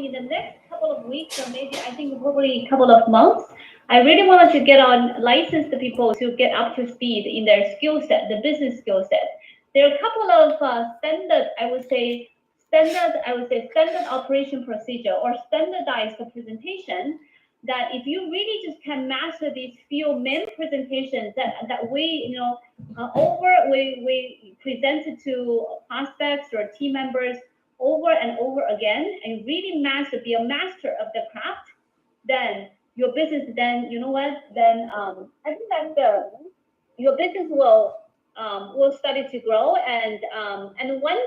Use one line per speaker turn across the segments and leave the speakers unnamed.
in the next couple of weeks, or maybe I think probably a couple of months, I really wanted to get on licensed people to get up to speed in their skill set, the business skill set. There are a couple of standard operation procedure or standardized presentation that if you really just can master these few main presentations that we presented to prospects or team members over and over again and really be a master of the craft, then your business, then you know what, then I think that your business will start to grow. And one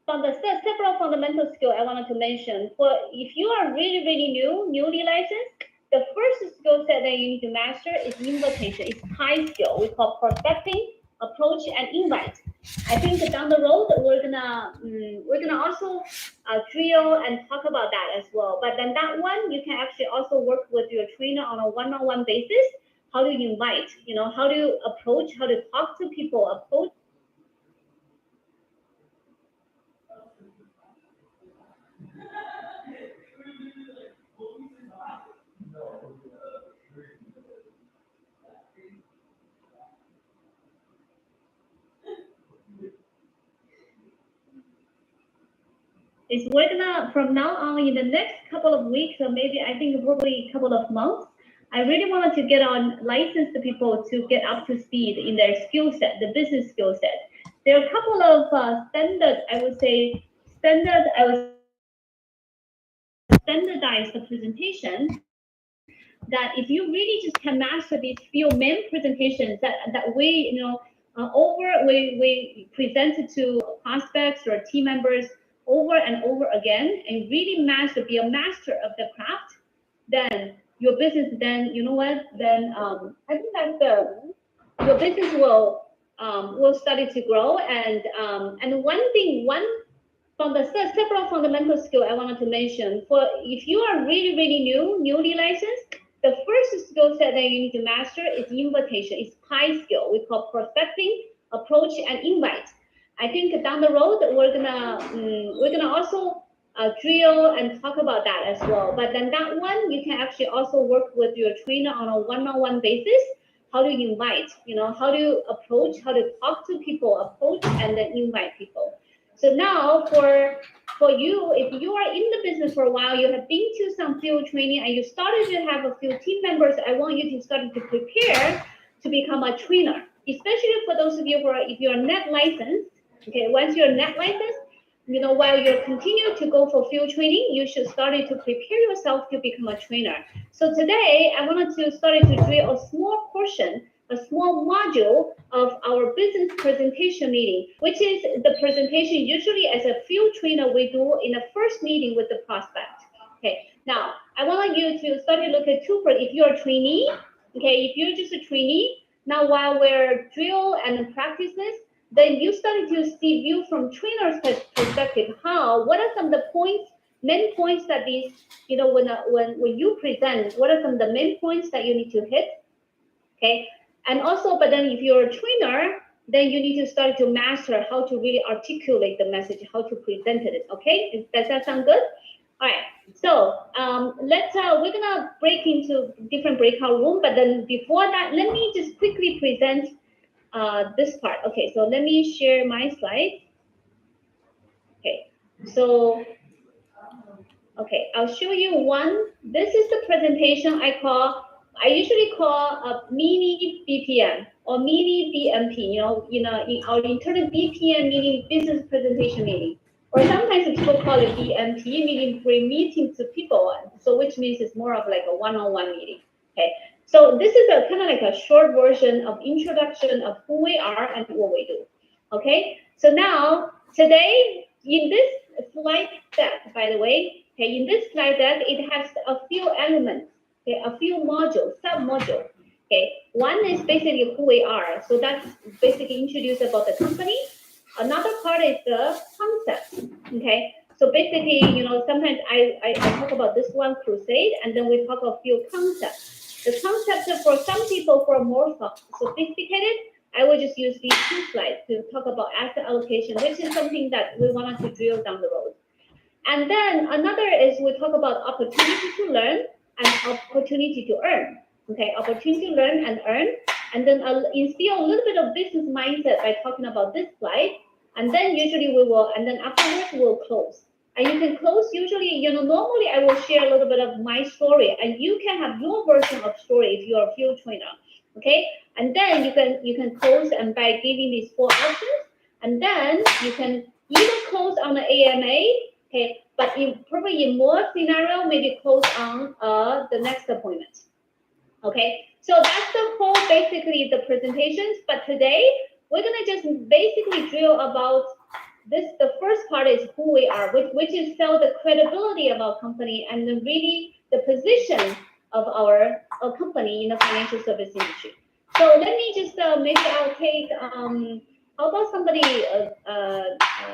from the several fundamental skill I wanted to mention, for if you are really newly licensed, the first skill set that you need to master is invitation. It's high skill. We call prospecting, approach, and invite. I think down the road we're gonna also drill and talk about that as well. But then that one you can actually also work with your trainer on a one-on-one basis. How do you invite? How do you approach? How to talk to people? Approach. Is we're gonna from now on in the next couple of weeks, or maybe I think probably a couple of months, I really wanted to get on licensed people to get up to speed in their skill set, the business skill set. There are a couple of standardized presentation that if you really just can master these few main presentations that we presented to prospects or team members over and over again and really be a master of the craft, then your business, then you know what, then I think that your business will start to grow. And one from the several fundamental skill I wanted to mention, for if you are really newly licensed, the first skill set that you need to master is invitation. It's high skill. We call prospecting, approach, and invite. I think down the road we're gonna also drill and talk about that as well. But then that one you can actually also work with your trainer on a one-on-one basis. How do you invite? How do you approach? How to talk to people? Approach and then invite people. So now for you, if you are in the business for a while, you have been to some field training and you started to have a few team members, I want you to start to prepare to become a trainer, especially for those of you who are, if you're net licensed. Okay, once you're net licensed, while you continue to go for field training, you should start to prepare yourself to become a trainer. So today I wanted to start to drill a small portion, a small module of our business presentation meeting, which is the presentation usually as a field trainer we do in the first meeting with the prospect. Okay, now I want you to start to look at if you're a trainee, okay, if you're just a trainee, now while we're drill and practice this, then you started to see view from trainer's perspective. What are some of the main points that these, when you present, what are some of the main points that you need to hit? Okay, and also, but then if you're a trainer, then you need to start to master how to really articulate the message, how to present it. Okay, does that sound good? All right, so we're gonna break into different breakout room, but then before that, let me just quickly present this part. Okay, so let me share my slide. Okay, so I'll show you one. This is the presentation I usually call a mini BPM or mini BMP. In our internal BPM meaning business presentation meeting, or sometimes people call it BMP, meaning bring meeting to people. So which means it's more of like a one-on-one meeting. Okay. So this is a kind of like a short version of introduction of who we are and what we do. Okay. So now today in this slide deck, by the way, okay, in this slide deck it has a few elements, okay, a few modules, sub-modules. Okay, one is basically who we are. So that's basically introduced about the company. Another part is the concept. Okay. So basically, sometimes I talk about this one crusade, and then we talk a few concepts. The concept for some people who are more sophisticated, I will just use these two slides to talk about asset allocation, which is something that we wanted to drill down the road. And then another is we talk about opportunity to learn and opportunity to earn. Okay, opportunity to learn and earn. And then instill a little bit of business mindset by talking about this slide. And then usually we will, and then afterwards we'll close. And you can close usually, normally I will share a little bit of my story, and you can have your version of story if you're a field trainer. Okay, and then you can close and by giving these 4 options, and then you can either close on the AMA, okay, but probably in more scenario, maybe close on the next appointment. Okay, so that's the whole basically the presentations. But today we're gonna just basically drill about this. The first part is who we are, which is sell the credibility of our company and then really the position of our company in the financial service industry. So let me just maybe I'll take how about somebody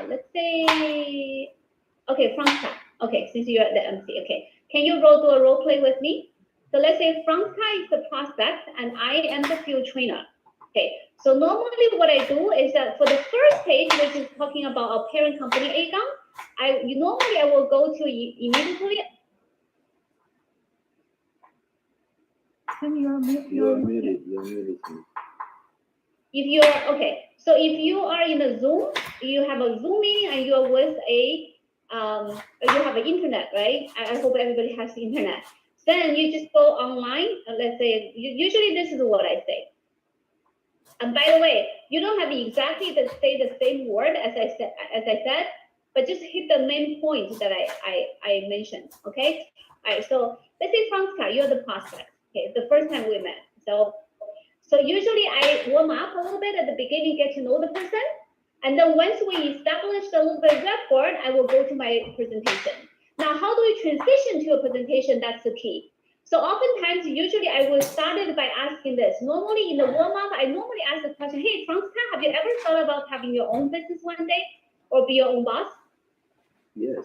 let's say okay, Franska. Okay, since you're the MC, okay, can you do a role play with me? So let's say Franska is the prospect and I am the field trainer. Okay, so normally what I do is that for the first page, which is talking about our parent company, Aegon, normally I will go to immediately.
You're muted.
If you're okay, so if you are in a Zoom, you have a Zoom meeting and you're with a you have an internet, right? I hope everybody has the internet. Then you just go online. Let's say usually this is what I say. And by the way, you don't have exactly to say the same word as I said, but just hit the main points that I mentioned. Okay. All right. So let's say Franska, you're the prospect. Okay, the first time we met. So usually I warm up a little bit at the beginning, get to know the person, and then once we establish a little bit of rapport, I will go to my presentation. Now, how do we transition to a presentation? That's the key. So oftentimes, usually I will start it by asking this. Normally in the warm-up, I normally ask the question, hey, Franska, have you ever thought about having your own business one day or be your own boss?
Yes.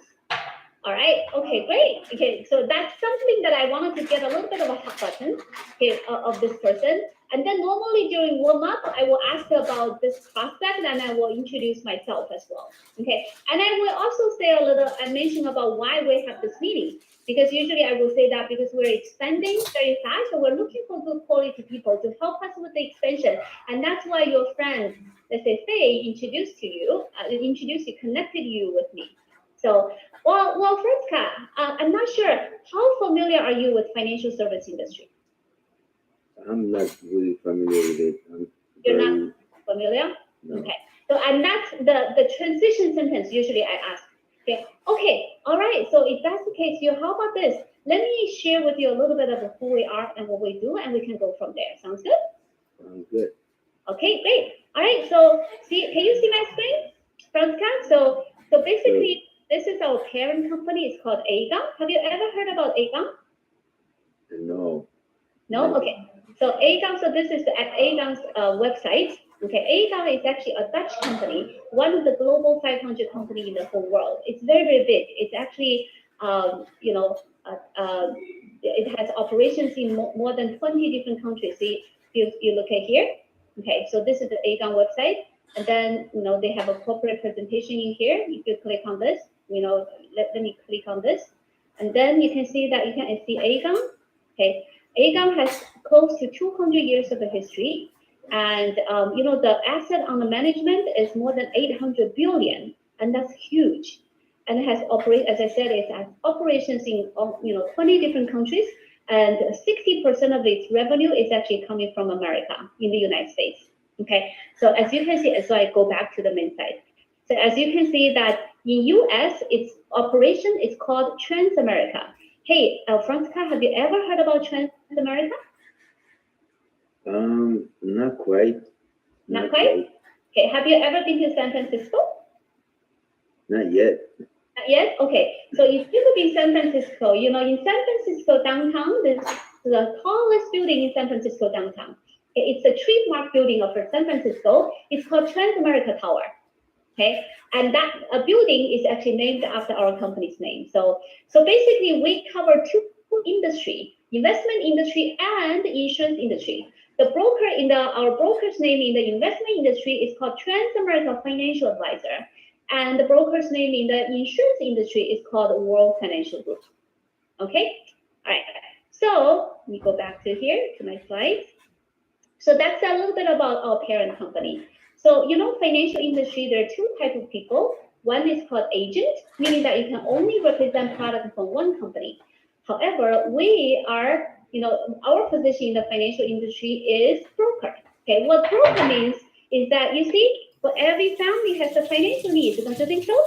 All right. Okay, great. Okay, so that's something that I wanted to get a little bit of a hot button, okay, of this person. And then normally during warm-up, I will ask about this prospect and I will introduce myself as well. Okay, and I will also say a little, I mention about why we have this meeting, because usually I will say that because we're expanding very fast, so we're looking for good quality people to help us with the expansion. And that's why your friend, let's say Faye, introduced you, connected you with me. So, well, Franska, I'm not sure, how familiar are you with financial service industry?
I'm not really familiar with it.
You're not familiar?
No.
Okay. So, and that's the transition sentence usually I ask. Okay, all right. So if that's the case, how about this? Let me share with you a little bit of who we are and what we do, and we can go from there. Sounds good?
Sounds good.
Okay, great. All right. So, can you see my screen, Franska? So basically, this is our parent company. It's called Aegon. Have you ever heard about Aegon?
No.
No? Okay. So Aegon, so this is at Aegon's website. Okay, Aegon is actually a Dutch company, one of the global 500 company in the whole world. It's very, very big. It's actually, it has operations in more than 20 different countries. See, you look at here. Okay, so this is the Aegon website. And then, they have a corporate presentation in here. If you click on this, let me click on this. And then you can see that you can see Aegon. Okay, Aegon has close to 200 years of a history. And, the asset under management is more than 800 billion. And that's huge. And it has as I said, it has operations in, 20 different countries. And 60% of its revenue is actually coming from America, in the United States. Okay, so as you can see, so I go back to the main site. So as you can see that in US, its operation is called Transamerica. Hey, Franska, have you ever heard about Transamerica?
Not quite.
Not quite? Okay, have you ever been to San Francisco?
Not yet.
Not yet? Okay, so if you could be in San Francisco, in San Francisco downtown, this is the tallest building in San Francisco downtown. It's a trademark building of San Francisco. It's called Transamerica Tower. Okay, and that building is actually named after our company's name. So basically, we cover two industry: investment industry and insurance industry. The broker our broker's name in the investment industry is called Transamerica Financial Advisor, And the broker's name in the insurance industry is called World Financial Group. Okay, all right. So let me go back to here to my slides. So that's a little bit about our parent company. So, financial industry, there are two types of people. One is called agent, meaning that you can only represent products from one company. However, we are, our position in the financial industry is broker. Okay, what broker means is that, you see, for every family has a financial needs, don't you think so?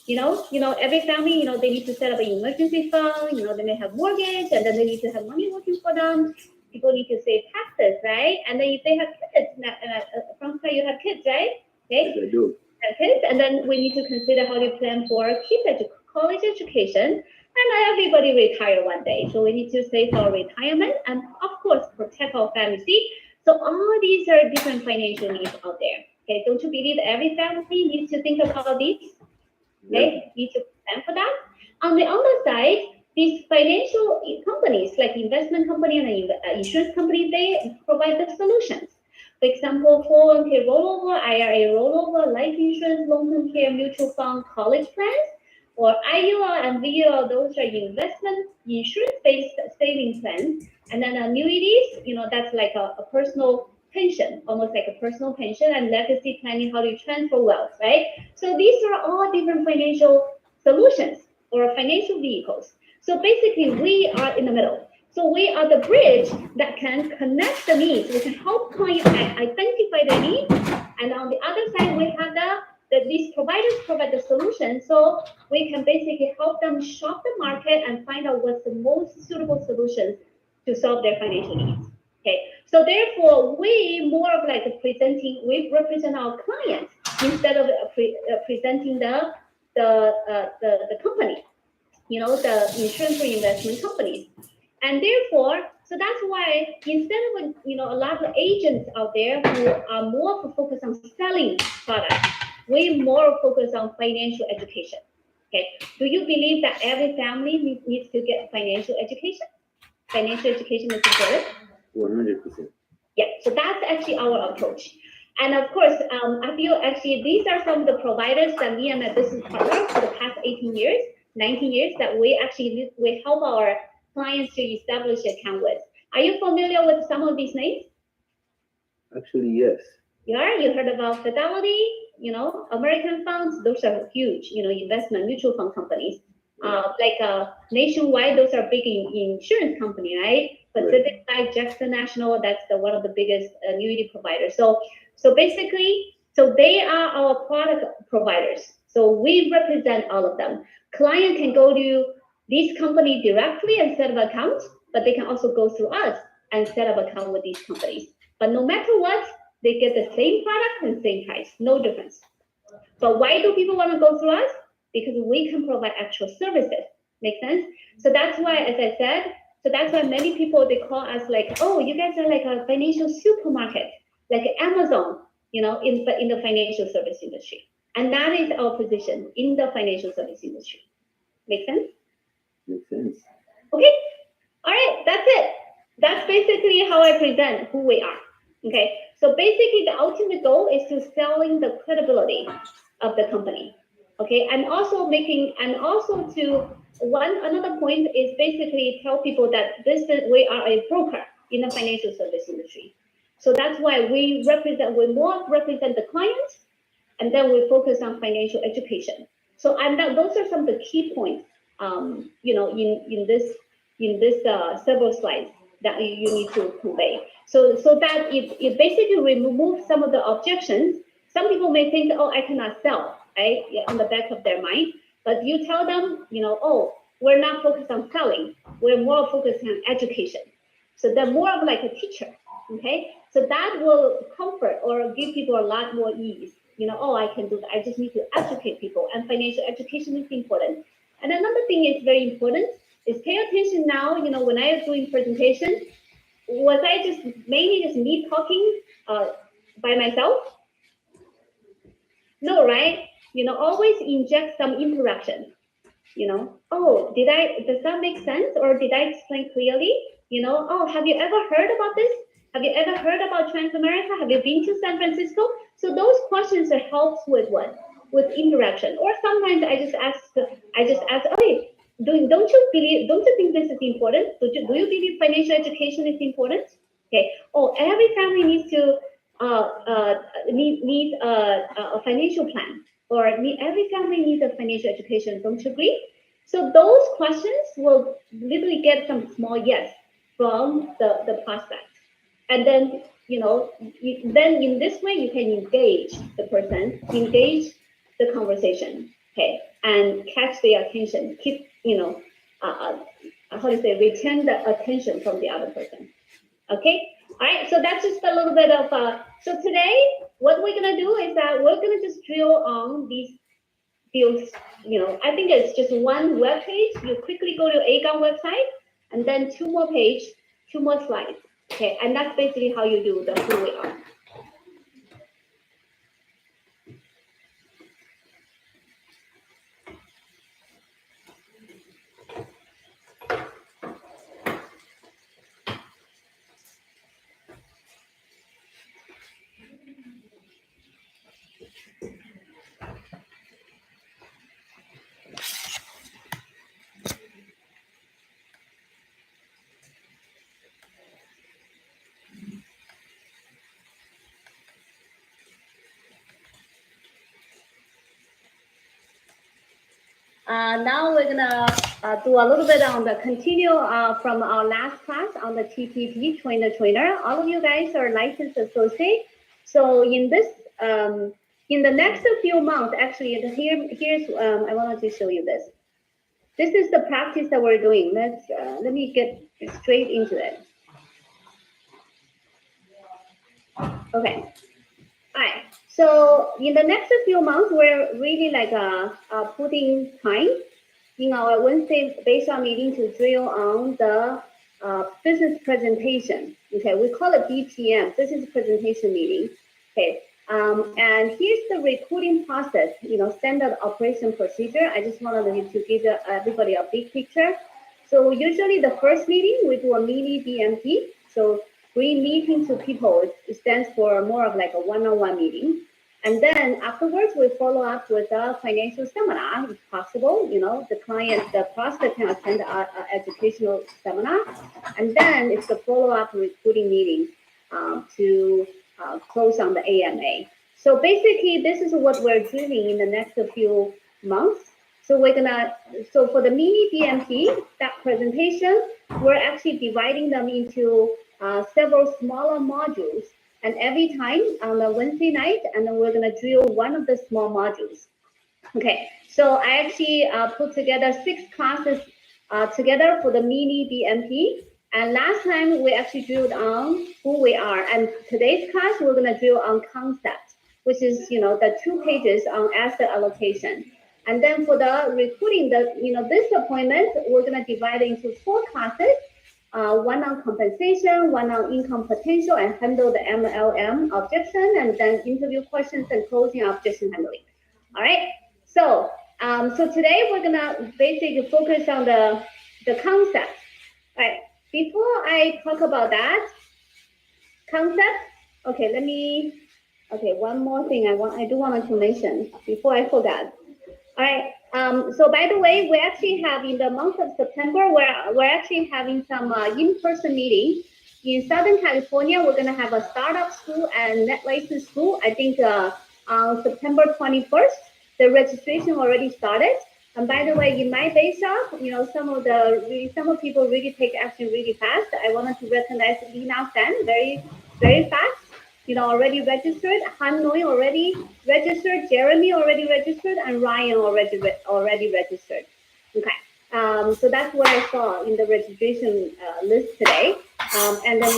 Every family, they need to set up an emergency fund, they may have mortgage, and then they need to have money working for them. People need to save taxes, right? And then if they have kids, from time you have kids, right? Okay.
Yes, I do.
Have kids, and then we need to consider how to plan for college education, and everybody retire one day. So we need to save for retirement, and of course protect our family. See, so all these are different financial needs out there. Okay, don't you believe every family needs to think about these? Okay, need to plan for that. On the other side, these financial companies, like investment company and insurance company, they provide the solutions. For example, 401k rollover, IRA rollover, life insurance, long-term care, mutual fund, college plans, or IUL and VUL, those are investment insurance-based saving plans. And then annuities, that's like a personal pension, almost like a personal pension, and legacy planning, how to transfer wealth, right? So these are all different financial solutions or financial vehicles. So basically, we are in the middle. So we are the bridge that can connect the needs. We can help clients identify the needs, and on the other side, we have these providers provide the solution. So we can basically help them shop the market and find out what's the most suitable solutions to solve their financial needs. Okay, so therefore, we more of like we represent our clients instead of presenting the company, the insurance or investment companies. And therefore, so that's why instead of a lot of agents out there who are more focused on selling products, we more focus on financial education. Okay, do you believe that every family needs to get financial education? Financial education is important.
100%.
Yeah, so that's actually our approach. And of course, I feel actually these are some of the providers that me and my business partner for the past 18 years, 19 years that we help our clients to establish account with. Are you familiar with some of these names?
Actually, yes.
You are? You heard about Fidelity, American funds, those are huge, investment mutual fund companies. Nationwide, those are big insurance company, right? Pacific Life, Jackson National, that's one of the biggest annuity providers. So basically, they are our product providers. So we represent all of them. Client can go to these companies directly and set up accounts, but they can also go through us and set up account with these companies. But no matter what, they get the same product and same price, no difference. But why do people want to go through us? Because we can provide actual services. Make sense? So that's why, as I said, that's why many people, they call us like, oh, you guys are like a financial supermarket, like Amazon, in the financial service industry. And that is our position in the financial service industry. Make sense?
Makes sense.
Okay. All right. That's it. That's basically how I present who we are. Okay. So basically, the ultimate goal is to selling the credibility of the company. Okay. And also another point is basically tell people that we are a broker in the financial service industry. So that's why we more represent the client, and then we focus on financial education. So those are some of the key points, in this several slides that you need to convey. So that it basically removes some of the objections. Some people may think, oh, I cannot sell, right? On the back of their mind. But you tell them, oh, we're not focused on selling. We're more focused on education. So they're more of like a teacher, okay? So that will comfort or give people a lot more ease. Oh, I can do that. I just need to educate people, and financial education is important. And another thing is very important is pay attention now. When I was doing presentation, was I mainly just me talking by myself? No, right? Always inject some interaction. Oh, does that make sense? Or did I explain clearly? Oh, have you ever heard about this? Have you ever heard about Transamerica? Have you been to San Francisco? So those questions helps with what? with interaction. Or sometimes I just ask, okay, don't you think this is important? Do you believe financial education is important? Okay. Oh, every family needs to need a financial plan, or every family needs a financial education. Don't you agree? So those questions will literally get some small yes from the prospect, and then then in this way you can engage the person, engage the conversation, okay, and catch their attention, keep how to say, retain the attention from the other person. Okay, all right, so that's just a little bit of so today what we're gonna do is that we're gonna just drill on these fields. I think it's just one web page. You quickly go to Aegon website, and then two more slides. Okay, and that's basically how you do the who we are. Now we're gonna do a little bit on the continue from our last class on the TPP, Train the Trainer. All of you guys are licensed associate. So in this, in the next few months, actually, here's I wanted to show you this. This is the practice that we're doing. Let me get straight into it. Okay. All right. So in the next few months, we're really like putting time in our Wednesday Bayshore meeting to drill on the business presentation. Okay, we call it BPM, business presentation meeting. Okay, and here's the recruiting process. Standard operation procedure. I just wanted to give everybody a big picture. So usually the first meeting we do a mini BMP. So bring meeting to people. It stands for more of like a one-on-one meeting. And then afterwards, we follow up with a financial seminar, if possible. The prospect can attend an educational seminar. And then it's the follow-up recruiting meeting to close on the AMA. So basically, this is what we're doing in the next few months. So so for the mini BMP, that presentation, we're actually dividing them into several smaller modules, and every time on the Wednesday night, and then we're going to drill one of the small modules. Okay, so I actually put together 6 classes together for the mini BMP, and last time we actually drilled on who we are, and today's class we're going to drill on concept, which is the 2 pages on asset allocation. And then for the recruiting, this appointment, we're going to divide it into 4 classes. One on compensation, one on income potential, and handle the MLM objection, and then interview questions and closing objection handling. All right. So, so today we're gonna basically focus on the concept. All right. Before I talk about that concept, okay, one more thing I do want to mention before I forget. All right. So by the way, we actually have in the month of September, we're actually having some in-person meeting in Southern California. We're going to have a startup school and net license school. I think on September 21st, the registration already started. And by the way, in my base shop, some people really take action really fast. I wanted to recognize Lina Fan very, very fast. Already registered. Han Noi already registered. Jeremy already registered, and Ryan already registered. Okay. So that's what I saw in the registration list today. And then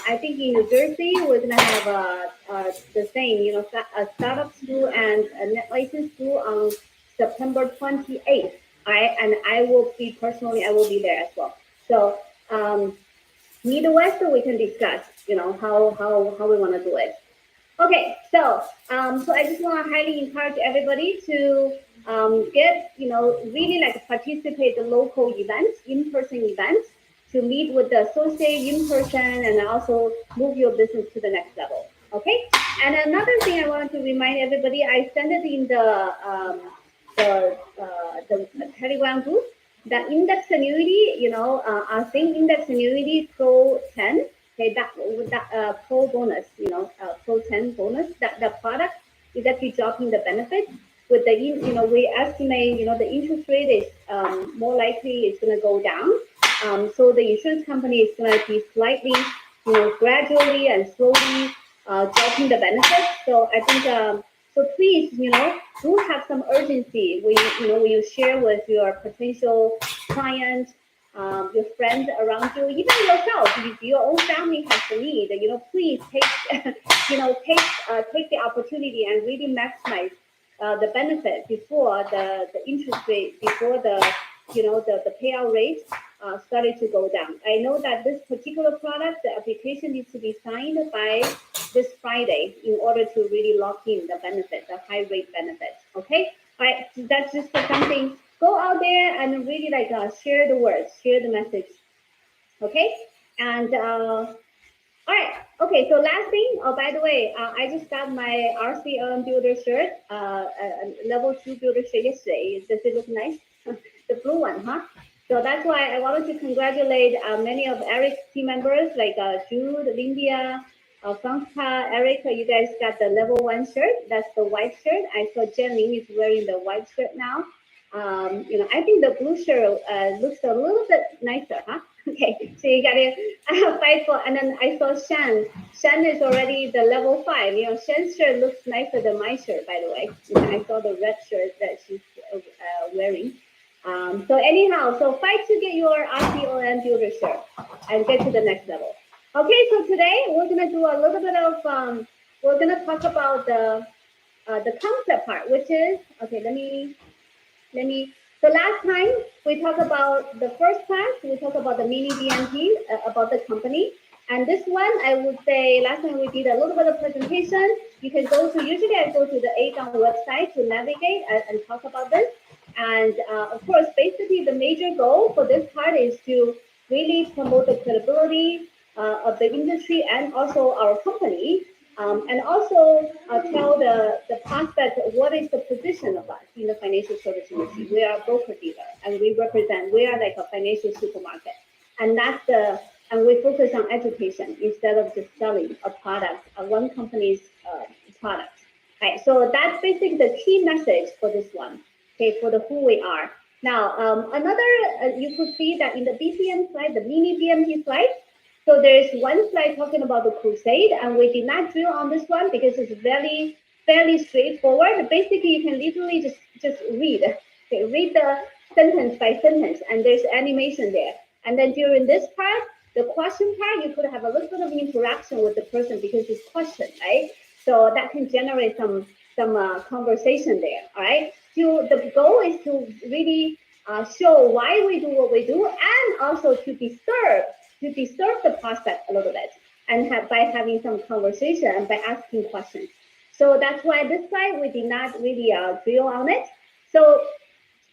I think in New Jersey we're gonna have the same, a startup school and a net license school on September 28th. And I will be there as well. So Midwest, we can discuss, how we want to do it. Okay, so so I just want to highly encourage everybody to get, really like participate in local events, in-person events, to meet with the associate in person and also move your business to the next level. Okay. And another thing I wanted to remind everybody, I sent it in the Telegram group. The index annuity, I think index annuity Pro 10. Okay, that Pro bonus, Pro 10 bonus. That the product is actually dropping the benefit. With we estimate, the interest rate is more likely it's going to go down. So the insurance company is going to be slightly, gradually and slowly dropping the benefits. So I think so. Please, do have some urgency when you share with your potential client, your friends around you, even yourself. If your own family has the need, please take take the opportunity and really maximize the benefit before the interest rate, before the payout rate started to go down. I know that this particular product, the application needs to be signed by this Friday in order to really lock in the benefit, the high rate benefit. Okay, all right, that's just something. Go out there and really share the words, share the message. Okay, and all right. Okay. So last thing. Oh, by the way, I just got my RCLM builder shirt, level 2 builder shirt yesterday. Does it look nice? The blue one, huh? So that's why I wanted to congratulate many of Eric's team members like Jude, Lindia, Franca, Eric. You guys got the level 1 shirt. That's the white shirt. I saw Jen Ling is wearing the white shirt now. I think the blue shirt looks a little bit nicer, huh? Okay, so you got to fight for, and then I saw Shan. Shan is already the level 5. Shan's shirt looks nicer than my shirt, by the way. I saw the red shirt that she's wearing. So anyhow, so fight to get your RCOM builder shirt and get to the next level. Okay, so today we're gonna do a little bit of, we're gonna talk about the concept part, which is, okay, let me, so last time we talked about the first class, we talked about the mini BMP, about the company. And this one, I would say last time we did a little bit of presentation. You can go to, usually I go to the ADON website to navigate and talk about this. And of course, basically the major goal for this part is to really promote the credibility of the industry and also our company. And also tell the prospect what is the position of us in the financial service industry. We are a broker dealer and we are like a financial supermarket. And and we focus on education instead of just selling a product, one company's product. Right, so that's basically the key message for this one, okay, for the who we are. Now, another, you could see that in the BPM slide, the mini BMP slide, so there's one slide talking about the crusade, and we did not drill on this one because it's fairly straightforward. Basically, you can literally just read. Okay, read the sentence by sentence, and there's animation there. And then during this part, the question part, you could have a little bit of interaction with the person because it's question, right? So that can generate some conversation there. All right. So the goal is to really show why we do what we do, and also to disturb the prospect a little bit, and by having some conversation and by asking questions. So that's why this slide we did not really drill on it. So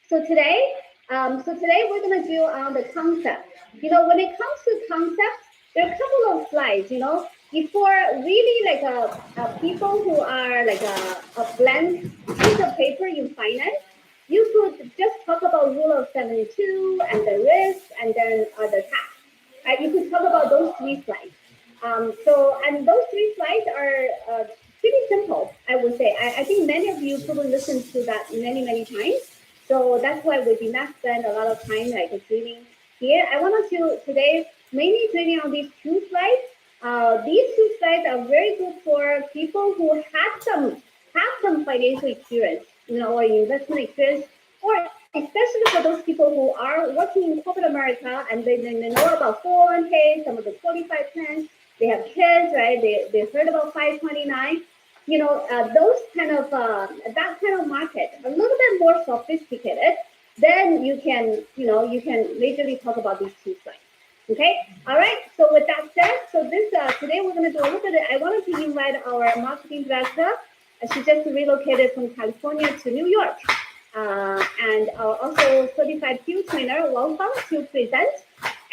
today we're going to drill on the concept. When it comes to concepts, there are a couple of slides. Before really like people who are like a blank piece of paper in finance, you could just talk about rule of 72 and the risk and then the tax. Right? You could talk about those 3 slides. And those 3 slides are pretty simple, I would say. I think many of you probably listened to that many times. So that's why we did not spend a lot of time like drilling here. I wanted to today mainly drilling on these 2 slides. These 2 slides are very good for people who have some financial experience, or investment experience, or especially for those people who are working in corporate America and they know about 401k, some of the 45 plans, they have kids, right? They heard about 529. Those kind of that kind of market, a little bit more sophisticated. Then you can majorly talk about these 2 slides. Okay, all right. So with that said, so this today we're going to do a little bit. I wanted to invite our marketing director. She just relocated from California to New York. And also certified field trainer, welcome to present.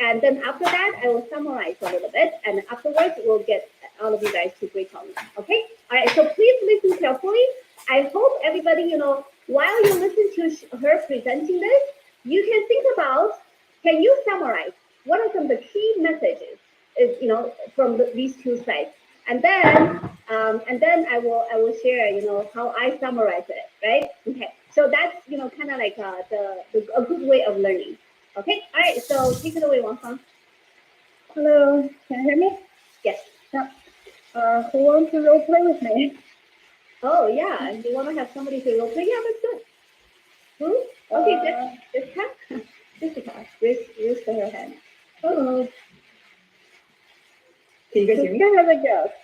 And then after that, I will summarize a little bit. And afterwards, we'll get all of you guys to great comments. Okay. All right. So please listen carefully. I hope everybody, while you listen to her presenting this, you can think about, can you summarize what are some of the key messages is, from these two slides? And then I will share, how I summarize it, right? Okay. So that's, kind of like a good way of learning. Okay. All right. So take it away, Wang Fang.
Hello, can you hear me?
Yes.
Who wants to role play with me?
Oh yeah, and you want to have somebody to role play? Yeah, that's good. Who? Okay, Jessica. Jessica, raise her hand.
Hello.
Can you guys hear me?
Jessica has a guest.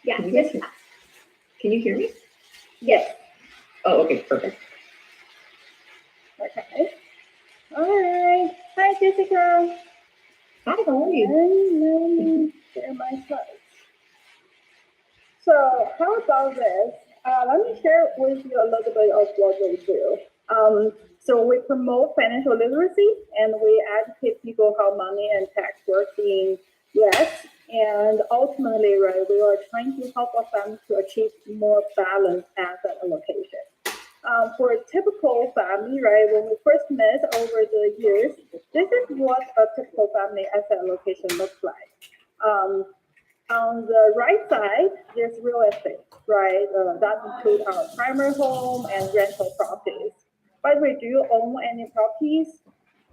Yeah,
Can you guys
Jessica.
Can you hear me?
Yes.
Oh, okay, perfect.
Okay. All right. Hi, Jessica.
Hi, how are you?
Let me share my slides. So how about this? Let me share with you a little bit of what we do. So we promote financial literacy and we educate people how money and tax work in US. And ultimately, right, we are trying to help our families to achieve more balanced asset allocation. For a typical family, right, when we first met over the years, this is what a typical family asset allocation looks like. On the right side, there's real estate, right? That includes our primary home and rental properties. By the way, do you own any properties?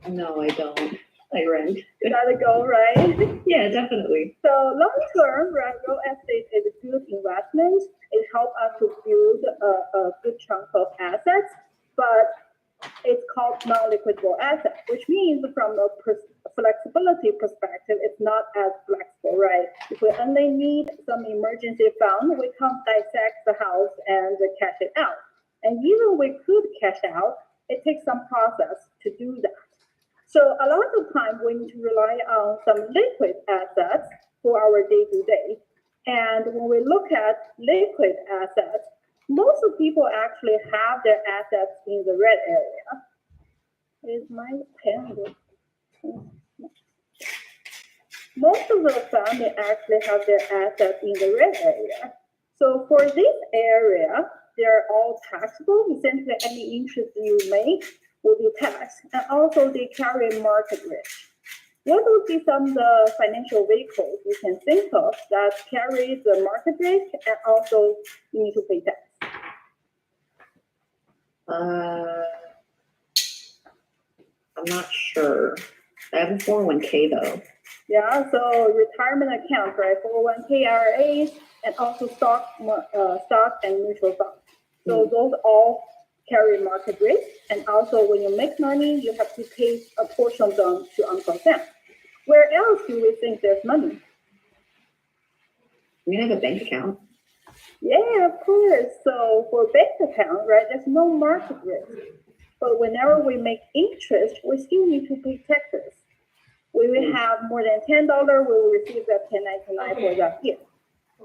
No, I don't. I rent.
Gotta go, right?
Yeah, definitely.
So long term, right, real estate is a good investment. It helps us to build a good chunk of assets, but it's called non-liquidable asset, which means from a flexibility perspective, it's not as flexible, right? If we only need some emergency fund, we can't dissect the house and cash it out. And even we could cash out, it takes some process to do that. So a lot of time we need to rely on some liquid assets for our day-to-day. And when we look at liquid assets, most of people actually have their assets in the red area. Is my pen good? Most of the family actually have their assets in the red area. So for this area, they're all taxable. Essentially, any interest you make will be taxed. And also they carry market risk. What would be some of the financial vehicles you can think of that carry the market risk and also you need to pay tax?
I'm not sure. I have a 401k though.
Yeah, so retirement accounts, right? 401k, IRAs, and also stock and mutual funds. So those all carry market risk. And also when you make money, you have to pay a portion of them to Uncle Sam. Where else do we think there's money?
We have a bank account.
Yeah, of course. So for bank account, right, there's no market risk. But whenever we make interest, we still need to pay taxes. We will have more than $10, we will receive that 1099 for that year.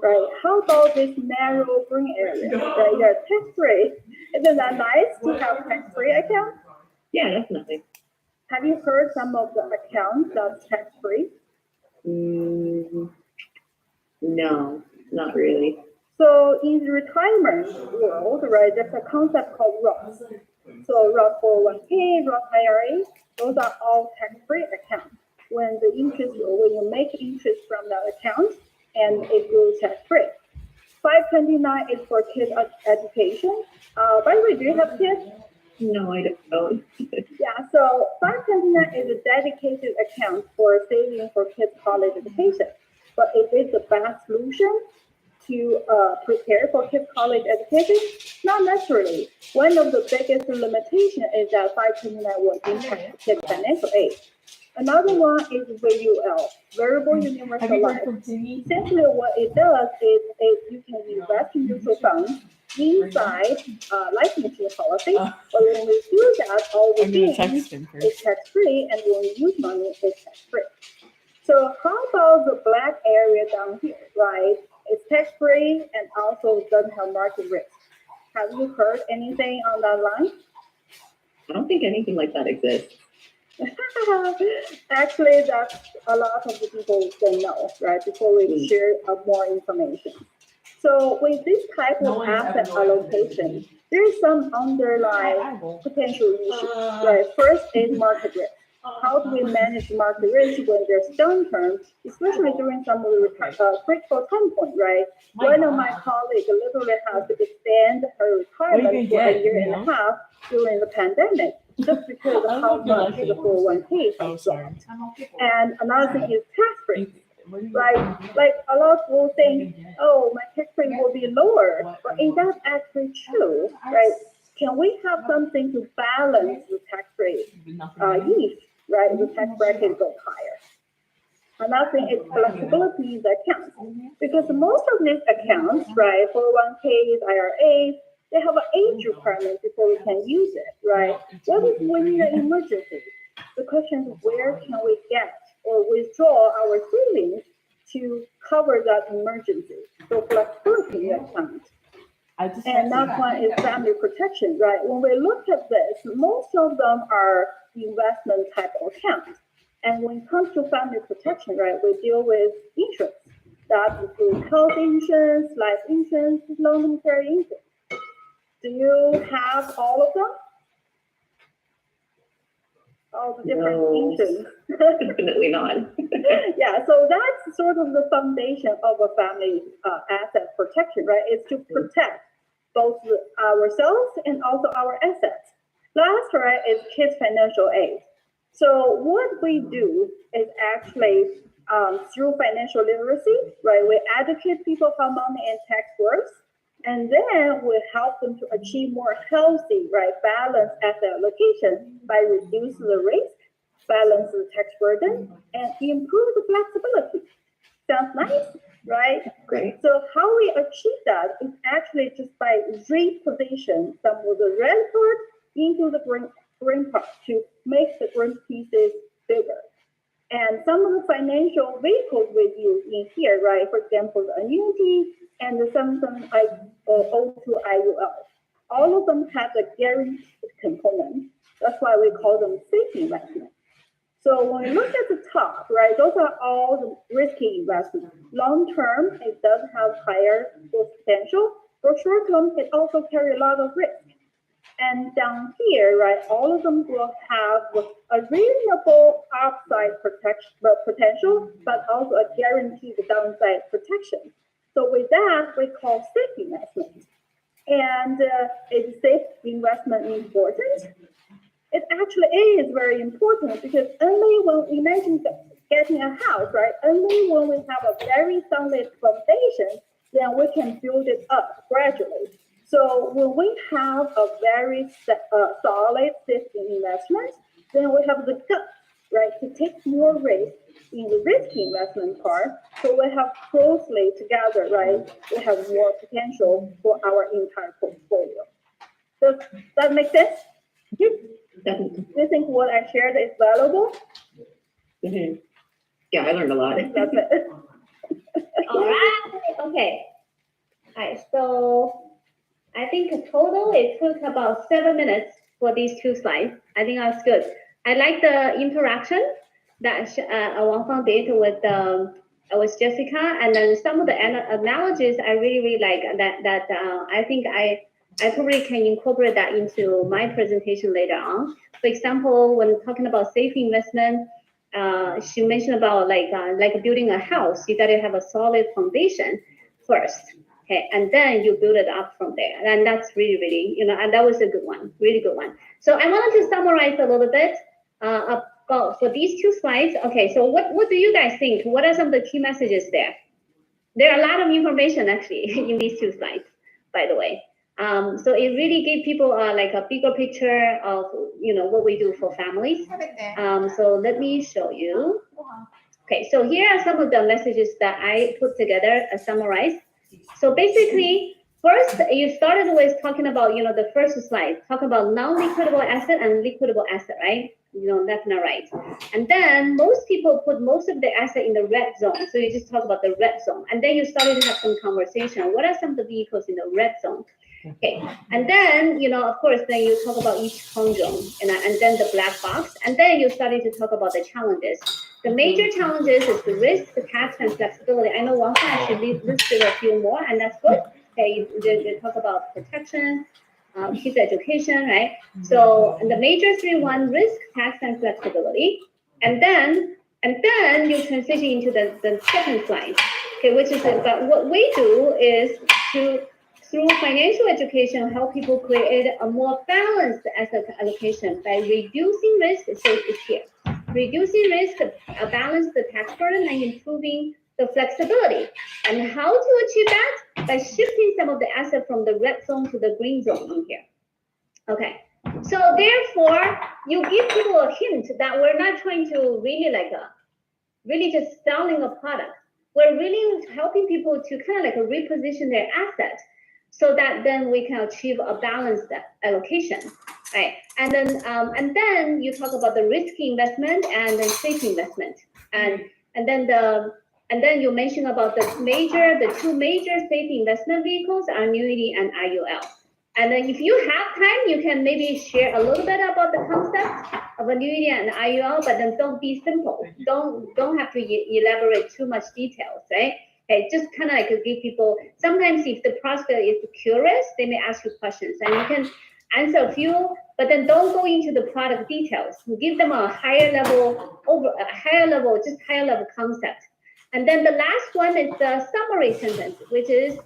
Right? How about this narrow green area? Right? They're tax-free. Isn't that nice to have tax-free account?
Yeah, definitely.
Have you heard some of the accounts that's tax-free?
No, not really.
So in the retirement world, right, there's a concept called Roth. So Roth 401k, Roth IRA, those are all tax-free accounts. When you make interest from that account, and it goes tax-free. 529 is for kids' education. By the way, do you have kids?
No, I don't.
Yeah, so 529 is a dedicated account for saving for kids' college education. But is it the best solution to prepare for kids' college education? Not necessarily. One of the biggest limitations is that 529 will impact kids' financial aid. Another one is VUL, Variable Universal Life. Essentially, what it does is you can invest in mutual funds inside life insurance policy. But when we do that, all the gains is tax-free, and when we use money, it's tax-free. So how about the black area down here, right? It's tax-free and also doesn't have market risk. Have you heard anything on that line?
I don't think anything like that exists.
Actually, that's a lot of the people don't know, right? Before we share more information. So with this type
No
of
one ever
asset
knows what
allocation, there's some underlying potential issues, right? First is market risk. How do we manage market risk when there's downturn, especially during some of the critical time point, right? One of my colleagues literally has to extend her retirement for a year and a half during the pandemic, just because of how much the 401k has dropped. And another thing is tax rate. Like a lot will think, oh, my tax rate will be lower, but is that actually true, right? Can we have something to balance the tax rate if, right, the tax bracket goes higher? Another thing is flexibility in the accounts, because most of these accounts, right, 401ks, IRAs, they have an age requirement before we can use it, right? What if we need an emergency? The question is, where can we get or withdraw our savings to cover that emergency? So flexibility in the account. And that one is family protection, right? When we look at this, most of them are investment type of accounts. And when it comes to family protection, right, we deal with insurance. That includes health insurance, life insurance, long-term care insurance. Do you have all of them? All the different
No.
insurance?
Definitely not.
Yeah, so that's sort of the foundation of a family asset protection, right? Is to protect both ourselves and also our assets. Last, right, is kids financial aid. So what we do is actually through financial literacy, right? We educate people how money and tax works, and then we help them to achieve more healthy, right, balanced asset allocation by reducing the risk, balance the tax burden, and improve the flexibility. Sounds nice, right?
Great.
So how we achieve that is actually just by reposition some of the red part into the green part to make the green pieces bigger. And some of the financial vehicles we use in here, right? For example, the annuity and the something like O2IUL. All of them have a guaranteed component. That's why we call them safety investment. So when we look at the top, right, those are all the risky investments. Long term, it does have higher growth potential. For short term, it also carries a lot of risk. And down here, right, all of them will have a reasonable upside potential, but also a guaranteed downside protection. So with that, we call safe investment. And is safe investment important? It actually is very important because only when, imagine getting a house, right? Only when we have a very solid foundation, then we can build it up gradually. So when we have a very solid safety investment, then we have the guts, right, to take more risk in the risky investment part. So we have closely together, right, we have more potential for our entire portfolio. Does that make sense?
Definitely.
Do you think what I shared is valuable?
Mm-hmm. Yeah, I learned a lot.
That's it.
All right, okay. All right, so I think total it took about 7 minutes for these two slides. I think that's good. I like the interaction that Wang Fang did with Jessica, and then some of the analogies I really like that I think I probably can incorporate that into my presentation later on. For example, when talking about safe investment, she mentioned about like building a house, you got to have a solid foundation first. Okay, and then you build it up from there. And that's really, and that was a good one, really good one. So I wanted to summarize a little bit about for these two slides. Okay, so what do you guys think? What are some of the key messages there? There are a lot of information actually in these two slides, by the way. So it really gave people like a bigger picture of, what we do for families. So let me show you. Okay, so here are some of the messages that I put together, summarized. So basically, first, you started with talking about, the first slide, talk about non-liquidable asset and liquidable asset, right? left and right. And then most people put most of the asset in the red zone. So you just talk about the red zone. And then you started to have some conversation. What are some of the vehicles in the red zone? Okay, and then, of course, then you talk about each conjoint and then the black box. And then you started to talk about the challenges. The major challenges is the risk, the tax, and flexibility. I know Wang Fang actually listed a few more, and that's good. Okay, you talk about protection, kids education, right? So the major 3-1, risk, tax, and flexibility. And then you transition into the second slide, okay, which is about what we do is through financial education, help people create a more balanced asset allocation by reducing risk. So it's here. Reducing risk, balance the tax burden, and improving the flexibility. And how to achieve that? By shifting some of the assets from the red zone to the green zone in here. Okay. So therefore, you give people a hint that we're not trying to really just selling a product. We're really helping people to kind of reposition their assets so that then we can achieve a balanced allocation, right? And then you talk about the risky investment and then safe investment, and then you mention about the two major safe investment vehicles are annuity and IUL. And then if you have time, you can maybe share a little bit about the concept of annuity and IUL, but then don't be simple. Don't have to elaborate too much details, right? Okay, just kind of give people, sometimes if the prospect is curious, they may ask you questions and you can answer a few, but then don't go into the product details. Give them a higher level concept. And then the last one is the summary sentence, which is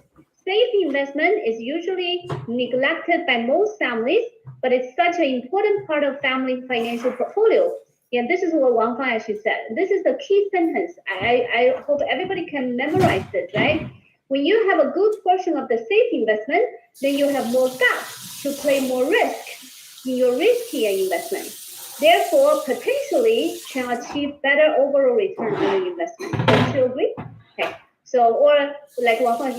safe investment is usually neglected by most families, but it's such an important part of family financial portfolio. Yeah, this is what Wang Fang actually said. This is the key sentence. I hope everybody can memorize this, right? When you have a good portion of the safe investment, then you have more gaps to play more risk in your riskier investment. Therefore, potentially can achieve better overall return on your investment. Don't you agree? Okay. So, or like Wang Fang,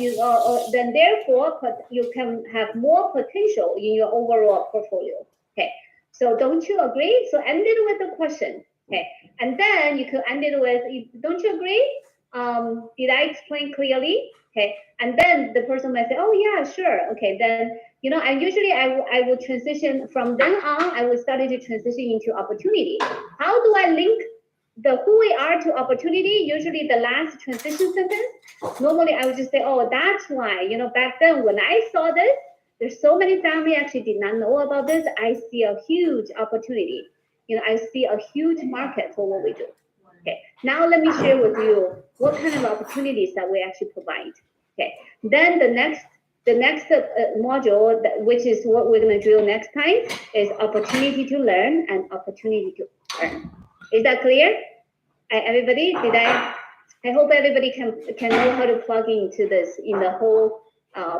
then therefore you can have more potential in your overall portfolio. Okay. So don't you agree? So end it with a question, okay? And then you could end it with, don't you agree? Did I explain clearly? Okay, and then the person might say, oh yeah, sure. Okay, then, and usually I will transition from then on, I will start to transition into opportunity. How do I link the who we are to opportunity? Usually the last transition sentence, normally I would just say, oh, that's why, back then when I saw this, there's so many families actually did not know about this. I see a huge opportunity. I see a huge market for what we do. Okay, now let me share with you what kind of opportunities that we actually provide. Okay, then the next module, which is what we're going to drill next time, is opportunity to learn and opportunity to earn. Is that clear? Everybody, I hope everybody can know how to plug into this in the whole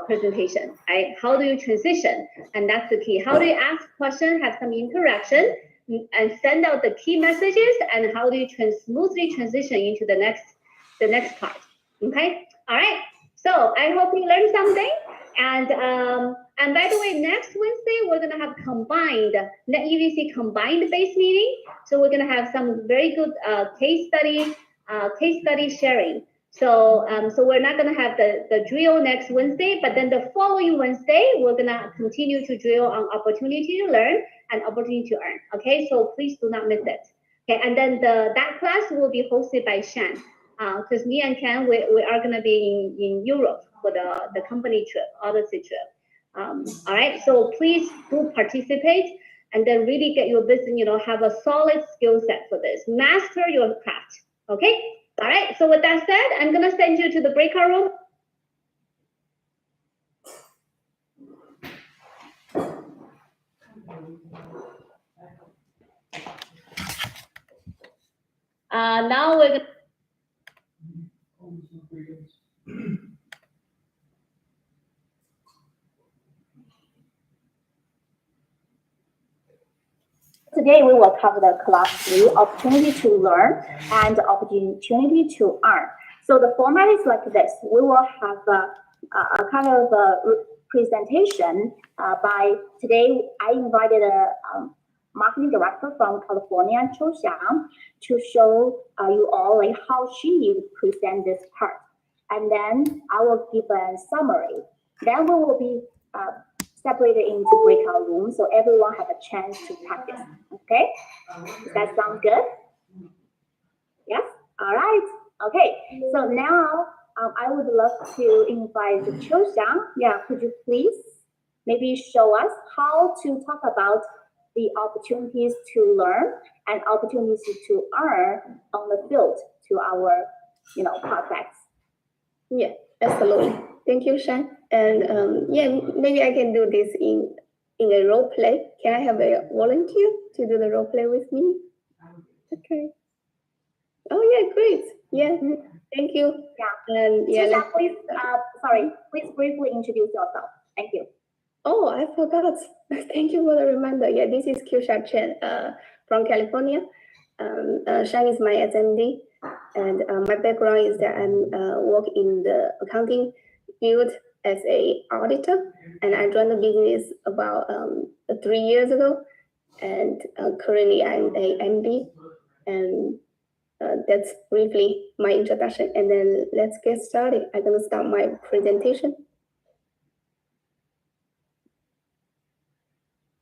presentation. How do you transition? And that's the key. How do you ask questions, have some interaction, and send out the key messages, and how do you smoothly transition into the next part? Okay. All right. So I hope you learned something. And by the way, next Wednesday we're gonna have combined NetEVC combined base meeting. So we're gonna have some very good case study sharing. So we're not gonna have the drill next Wednesday, but then the following Wednesday we're gonna continue to drill on opportunity to learn and opportunity to earn. Okay, so please do not miss it. Okay, and then that class will be hosted by Shan, because me and Ken we are gonna be in Europe for the company trip, Odyssey trip. All right, so please do participate and then really get your business, have a solid skill set for this. Master your craft. Okay. All right, so with that said, I'm gonna send you to the breakout room. Now we're gonna
Today, we will cover the class 3, opportunity to learn and opportunity to earn. So the format is like this. We will have a kind of a presentation by today. I invited marketing director from California, Qiu Xiang, to show you all like how she would present this part. And then I will give a summary. Then we will be separated into breakout rooms so everyone have a chance to practice. Okay, does that sound good? Yes. All right. Okay. So now I would love to invite Qiu Xiang. Yeah, could you please maybe show us how to talk about the opportunities to learn and opportunities to earn on the field to our, prospects.
Yeah, absolutely. Thank you, Shan. And yeah, maybe I can do this in a role play. Can I have a volunteer to do the role play with me? Okay. Oh yeah, great. Yeah, thank you.
Yeah.
And yeah,
Qiu Xiang, please briefly introduce yourself. Thank you.
Oh, I forgot. Thank you for the reminder. Yeah, this is Qiu Chen from California. Shan is my SMD, and my background is that I'm work in the accounting field as a auditor, and I joined the business about 3 years ago, and currently I'm a MD, and that's briefly my introduction. And then let's get started. I'm gonna start my presentation.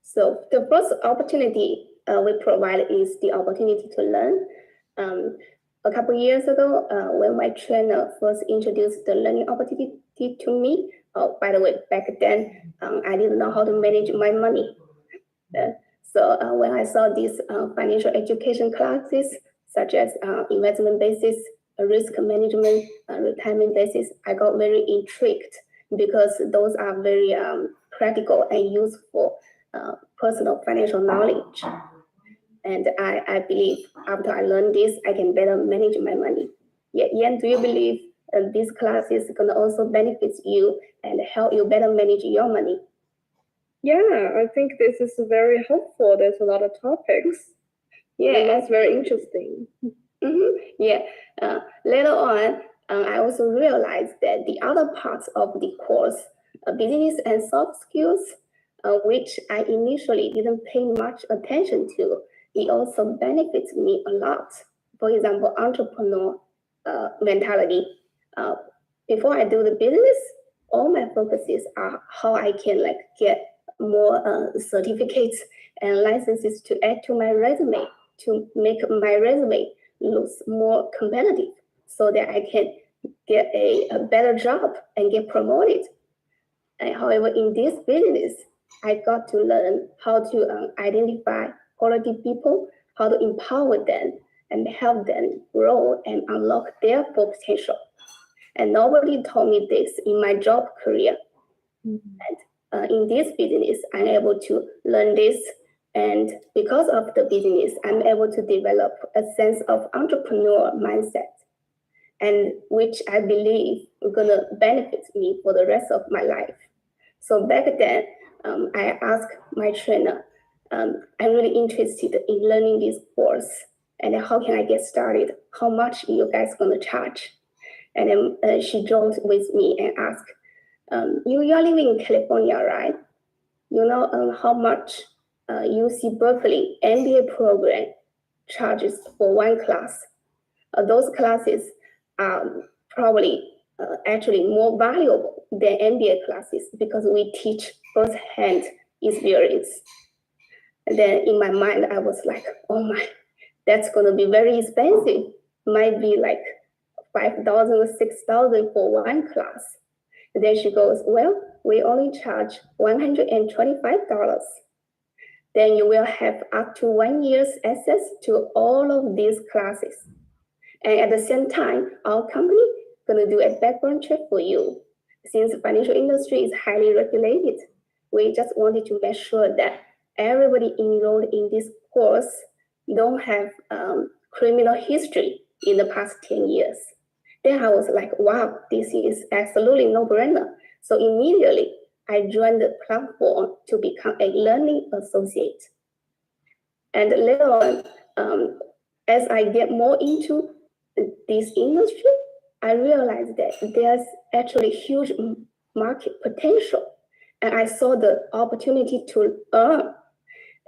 So the first opportunity we provide is the opportunity to learn. A couple years ago, when my trainer first introduced the learning opportunity to me, by the way, back then, I didn't know how to manage my money. So when I saw these financial education classes, such as investment basis, risk management, retirement basis, I got very intrigued because those are very practical and useful personal financial knowledge. And I believe after I learned this, I can better manage my money. Yeah, Yan, do you believe these classes can also benefit you and help you better manage your money?
Yeah, I think this is very helpful. There's a lot of topics.
Yeah,
and that's very interesting.
Yeah, later on, I also realized that the other parts of the course, business and soft skills, which I initially didn't pay much attention to, it also benefits me a lot. For example, entrepreneur mentality. Before I do the business, all my focuses are how I can get more certificates and licenses to add to my resume, to make my resume look more competitive so that I can get a better job and get promoted. And however, in this business, I got to learn how to identify quality people, how to empower them and help them grow and unlock their full potential. And nobody told me this in my job career. And in this business, I'm able to learn this. And because of the business, I'm able to develop a sense of entrepreneur mindset, and which I believe is gonna benefit me for the rest of my life. So back then, I asked my trainer, I'm really interested in learning this course, and how can I get started? How much you guys gonna charge? And then she joined with me and asked, you're living in California, right? You know how much UC Berkeley MBA program charges for one class. Those classes are probably actually more valuable than MBA classes because we teach first-hand experience. And then in my mind, I was like, oh my, that's gonna be very expensive. Might be like 5,000 or 6,000 for one class. And then she goes, well, we only charge $125. Then you will have up to 1 year's access to all of these classes. And at the same time, our company gonna do a background check for you. Since the financial industry is highly regulated, we just wanted to make sure that everybody enrolled in this course don't have criminal history in the past 10 years. Then I was like, wow, this is absolutely no-brainer. So immediately, I joined the platform to become a learning associate. And later on, as I get more into this industry, I realized that there's actually huge market potential. And I saw the opportunity to earn.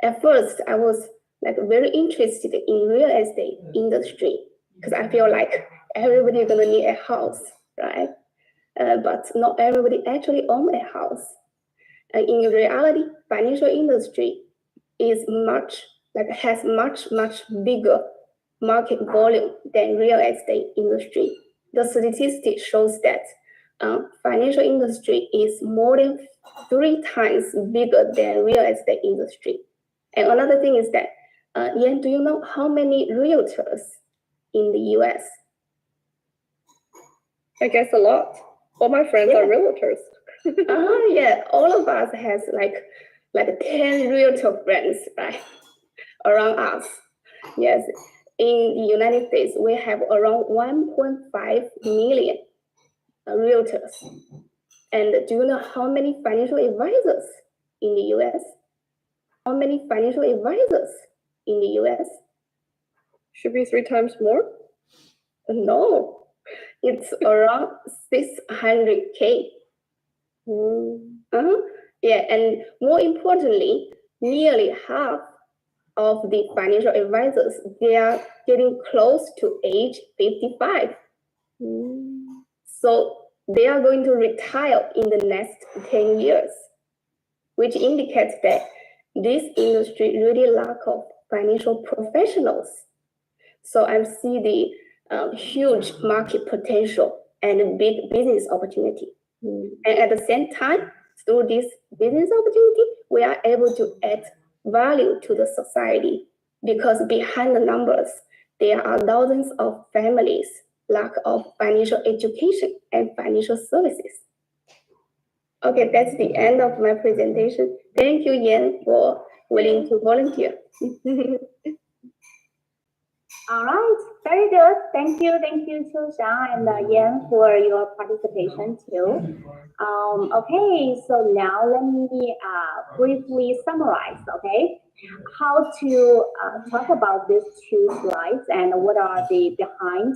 at first I was like very interested in real estate industry because I feel like everybody gonna need a house, right? But not everybody actually own a house. In reality, financial industry is has much bigger market volume than real estate industry. The statistic shows that financial industry is more than 3 times bigger than real estate industry. And another thing is that, Yan, do you know how many realtors in the US?
I guess a lot. All my friends are realtors.
Yeah, all of us has like 10 realtor friends, right, around us. Yes, in the United States, we have around 1.5 million realtors. And do you know how many financial advisors in the US? How many financial advisors in the US?
Should be 3 times more.
No, it's around 600K. Yeah, and more importantly, nearly half of the financial advisors, they are getting close to age 55. So they are going to retire in the next 10 years, which indicates that this industry really lack of financial professionals. So I see the huge market potential and a big business opportunity. And at the same time, through this business opportunity, we are able to add value to the society because behind the numbers, there are thousands of families lack of financial education and financial services. Okay, that's the end of my presentation. Thank you, Yan, for willing to volunteer.
All right, very good. Thank you, Qiuxia and Yan for your participation too. Okay, so now let me briefly summarize, okay, how to talk about these 2 slides and what are the behind,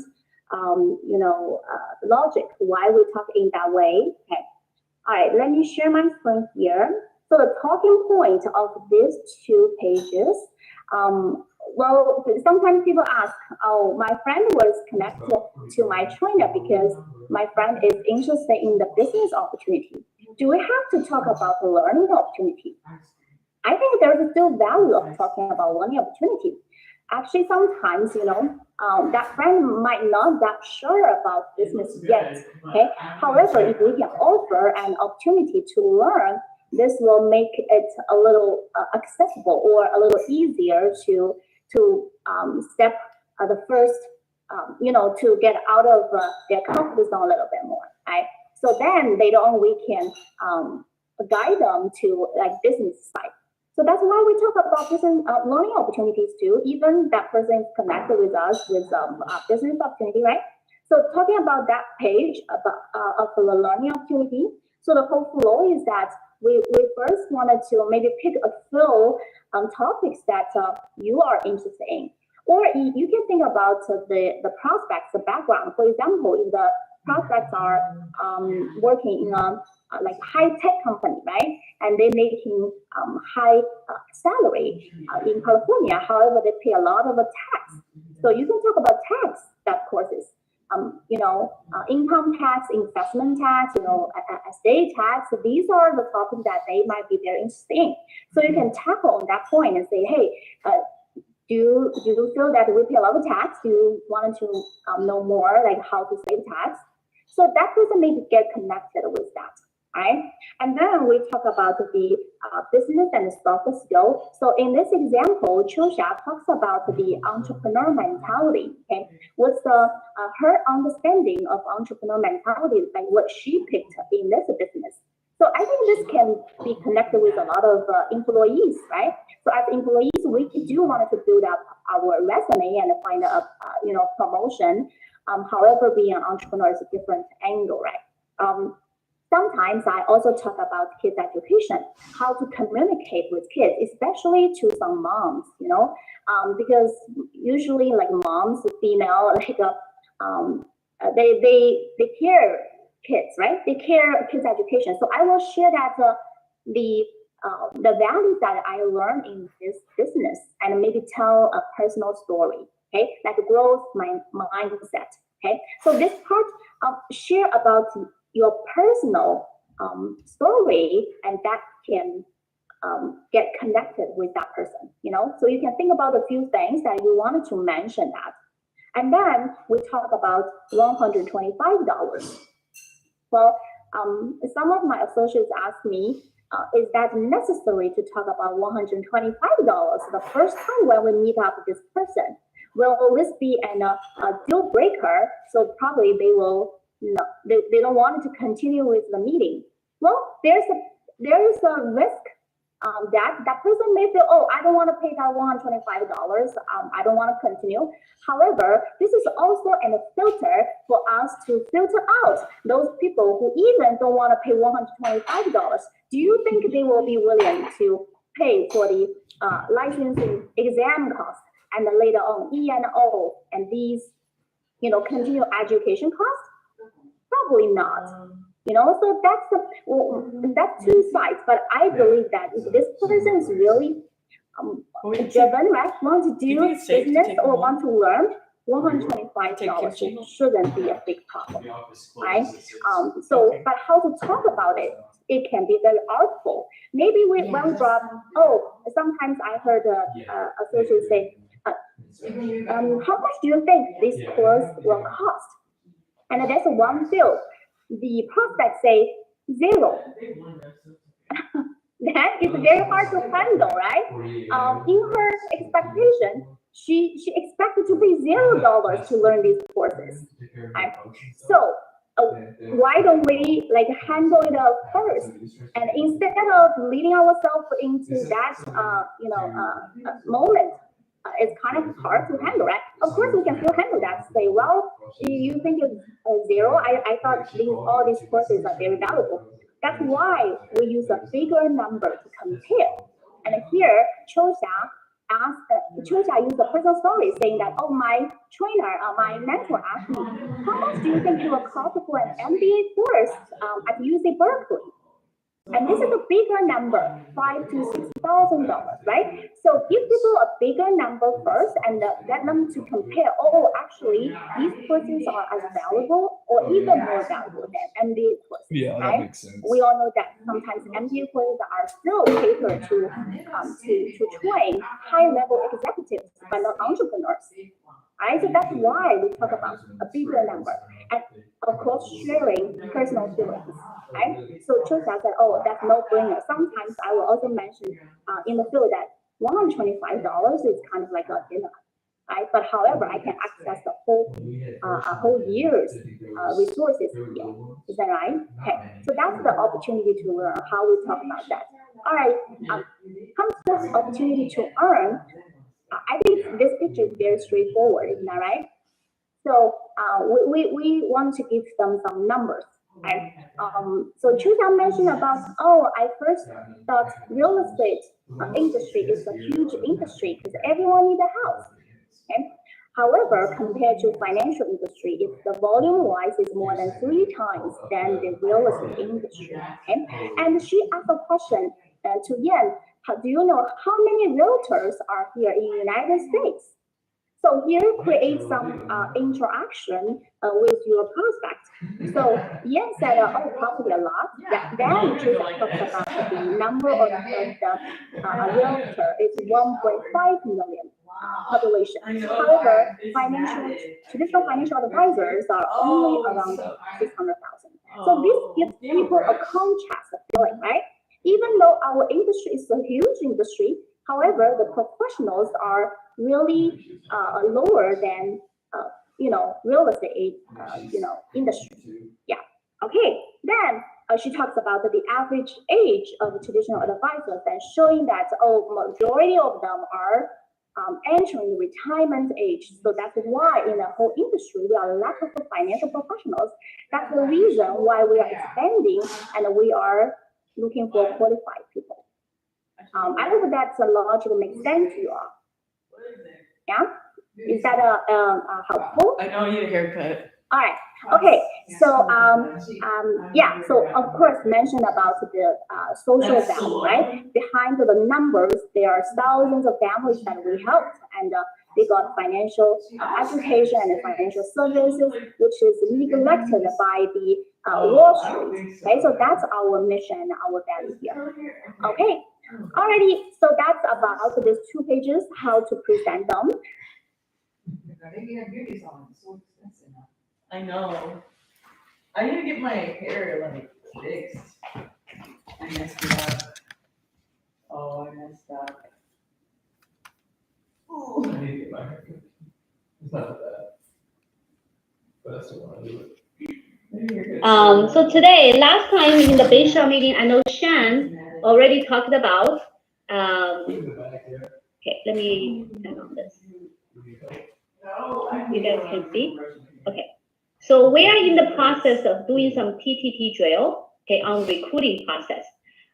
logic, why we talk in that way. Okay. All right, let me share my screen here. So the talking point of these 2 pages, well, sometimes people ask, oh, my friend was connected to my trainer because my friend is interested in the business opportunity. Do we have to talk about the learning opportunity? I think there's still value of talking about learning opportunity. Actually, sometimes, that friend might not that sure about business yet, okay? However, if we can offer an opportunity to learn, this will make it a little accessible or a little easier to step the first, to get out of their comfort zone a little bit more, right? So then later on, we can guide them to like business side. So that's why we talk about business learning opportunities too. Even that person is connected with us with business opportunity, right? So talking about that page of the learning opportunity. So the whole flow is that we first wanted to maybe pick a few topics that you are interested in. Or you can think about the prospects, the background. For example, if the prospects are working in a like high-tech company, right? And they're making high salary in California. However, they pay a lot of tax. So you can talk about tax courses. Income tax, investment tax, estate tax. These are the topics that they might be very interested in. So you can tackle on that point and say, hey, do you feel that we pay a lot of tax? Do you want to know more, like how to save tax? So that person maybe get connected with that, right? And then we talk about the business and soft skill. So in this example, Qiuxia talks about the entrepreneur mentality. Okay, what's her understanding of entrepreneur mentality, like what she picked in this business. So I think this can be connected with a lot of employees, right? So as employees, we do want to build up our resume and find a promotion. However, being an entrepreneur is a different angle, right? Sometimes I also talk about kids' education, how to communicate with kids, especially to some moms, because usually like moms, female, like they care kids, right? They care kids' education. So I will share that the the values that I learned in this business and maybe tell a personal story, okay, like growth mindset, okay. So this part, share about your personal story, and that can get connected with that person, you know. So you can think about a few things that you wanted to mention that. And then we talk about $125. Well, some of my associates asked me, is that necessary to talk about $125 the first time when we meet up with this person? Will this be a deal breaker? So probably they will, no, they don't want to continue with the meeting. Well, there is a risk that person may feel, oh, I don't want to pay that $125. I don't want to continue. However, this is also a filter for us to filter out those people who even don't want to pay $125. Do you think they will be willing to pay for the licensing exam cost and then later on E&O and these, you know, continued education costs? Probably not. You know, so that's two sides. But I believe that if this person is really driven, right, want to do business or want to learn, $125 shouldn't be a big problem, right? So, but how to talk about it? It can be very artful. Maybe when we brought, sometimes I heard associates say, how much do you think this course will cost? And that's one field. The prospect say zero. That is very hard to handle, right? In her expectation, she expected to pay $0 to learn these courses. Right? So why don't we like handle it first? And instead of leading ourselves into that moment, it's kind of hard to handle, right? Of course, we can still handle that. Say, well, you think it's zero? I thought all these courses are very valuable. That's why we use a bigger number to compare. And here, Chosha used a personal story saying that, oh, my trainer, my mentor asked me, how much do you think it will cost for an MBA course at UC Berkeley? And this is a bigger number, $5,000 to $6,000, right? So give people a bigger number first and get them to compare, oh, actually, these courses are as valuable or even more valuable than MBA courses,
Yeah,
right?
that makes sense.
We all know that sometimes MBA courses are still catered to train high-level executives, but not entrepreneurs, right? So that's why we talk about a bigger number. And of course, sharing personal feelings, right? So Chosha said, oh, that's no brainer. Sometimes I will also mention in the field that $125 is kind of like a dinner, right? But however, I can access the whole year's resources here. Is that right? Okay. So that's the opportunity to learn how we talk about that. All right. Comes to opportunity to earn. I think this picture is very straightforward, isn't that right? So we want to give them some numbers. Right? So Chosha mentioned about, I first thought real estate industry is a huge industry because everyone needs a house. Okay? However, compared to financial industry, if the volume-wise is more than 3 times than the real estate industry. Okay? And she asked a question to Yan, do you know how many realtors are here in the United States? So here, create some interaction with your prospect. So Yan said, probably a lot. Then Chosha talks about the number of the realtor is 1.5 million population. However, traditional financial advisors are only around 600,000. So this gives people a contrast feeling, right? Even though our industry is a huge industry, however, the professionals are really lower than real estate industry. Yeah. Okay. Then she talks about the average age of traditional advisors and showing that majority of them are entering retirement age. So that's why in the whole industry we are lack of financial professionals. That's the reason why we are expanding and we are looking for qualified people. I hope that's a logic makes sense to you all. Yeah, is that helpful?
I know I need a haircut.
All right. Okay. So yeah. So of course, mentioned about the social value, right? Behind the numbers, there are thousands of families that we helped, and they got financial education and financial services, which is neglected by the Wall Street. Okay. So that's our mission, our value here. Okay. Alrighty. So that's about these 2 pages, how to present them.
I know. I need to get my hair like fixed. I messed it up. Oh, I messed up.
I need to get my hair cut. It's not bad. But I still want to do it.
So today, last time in the Bayshore meeting, I know Shan already talked about,
In the back here.
okay, let me turn on this. You guys can see? Okay. So we are in the process of doing some TTT drill, okay, on recruiting process.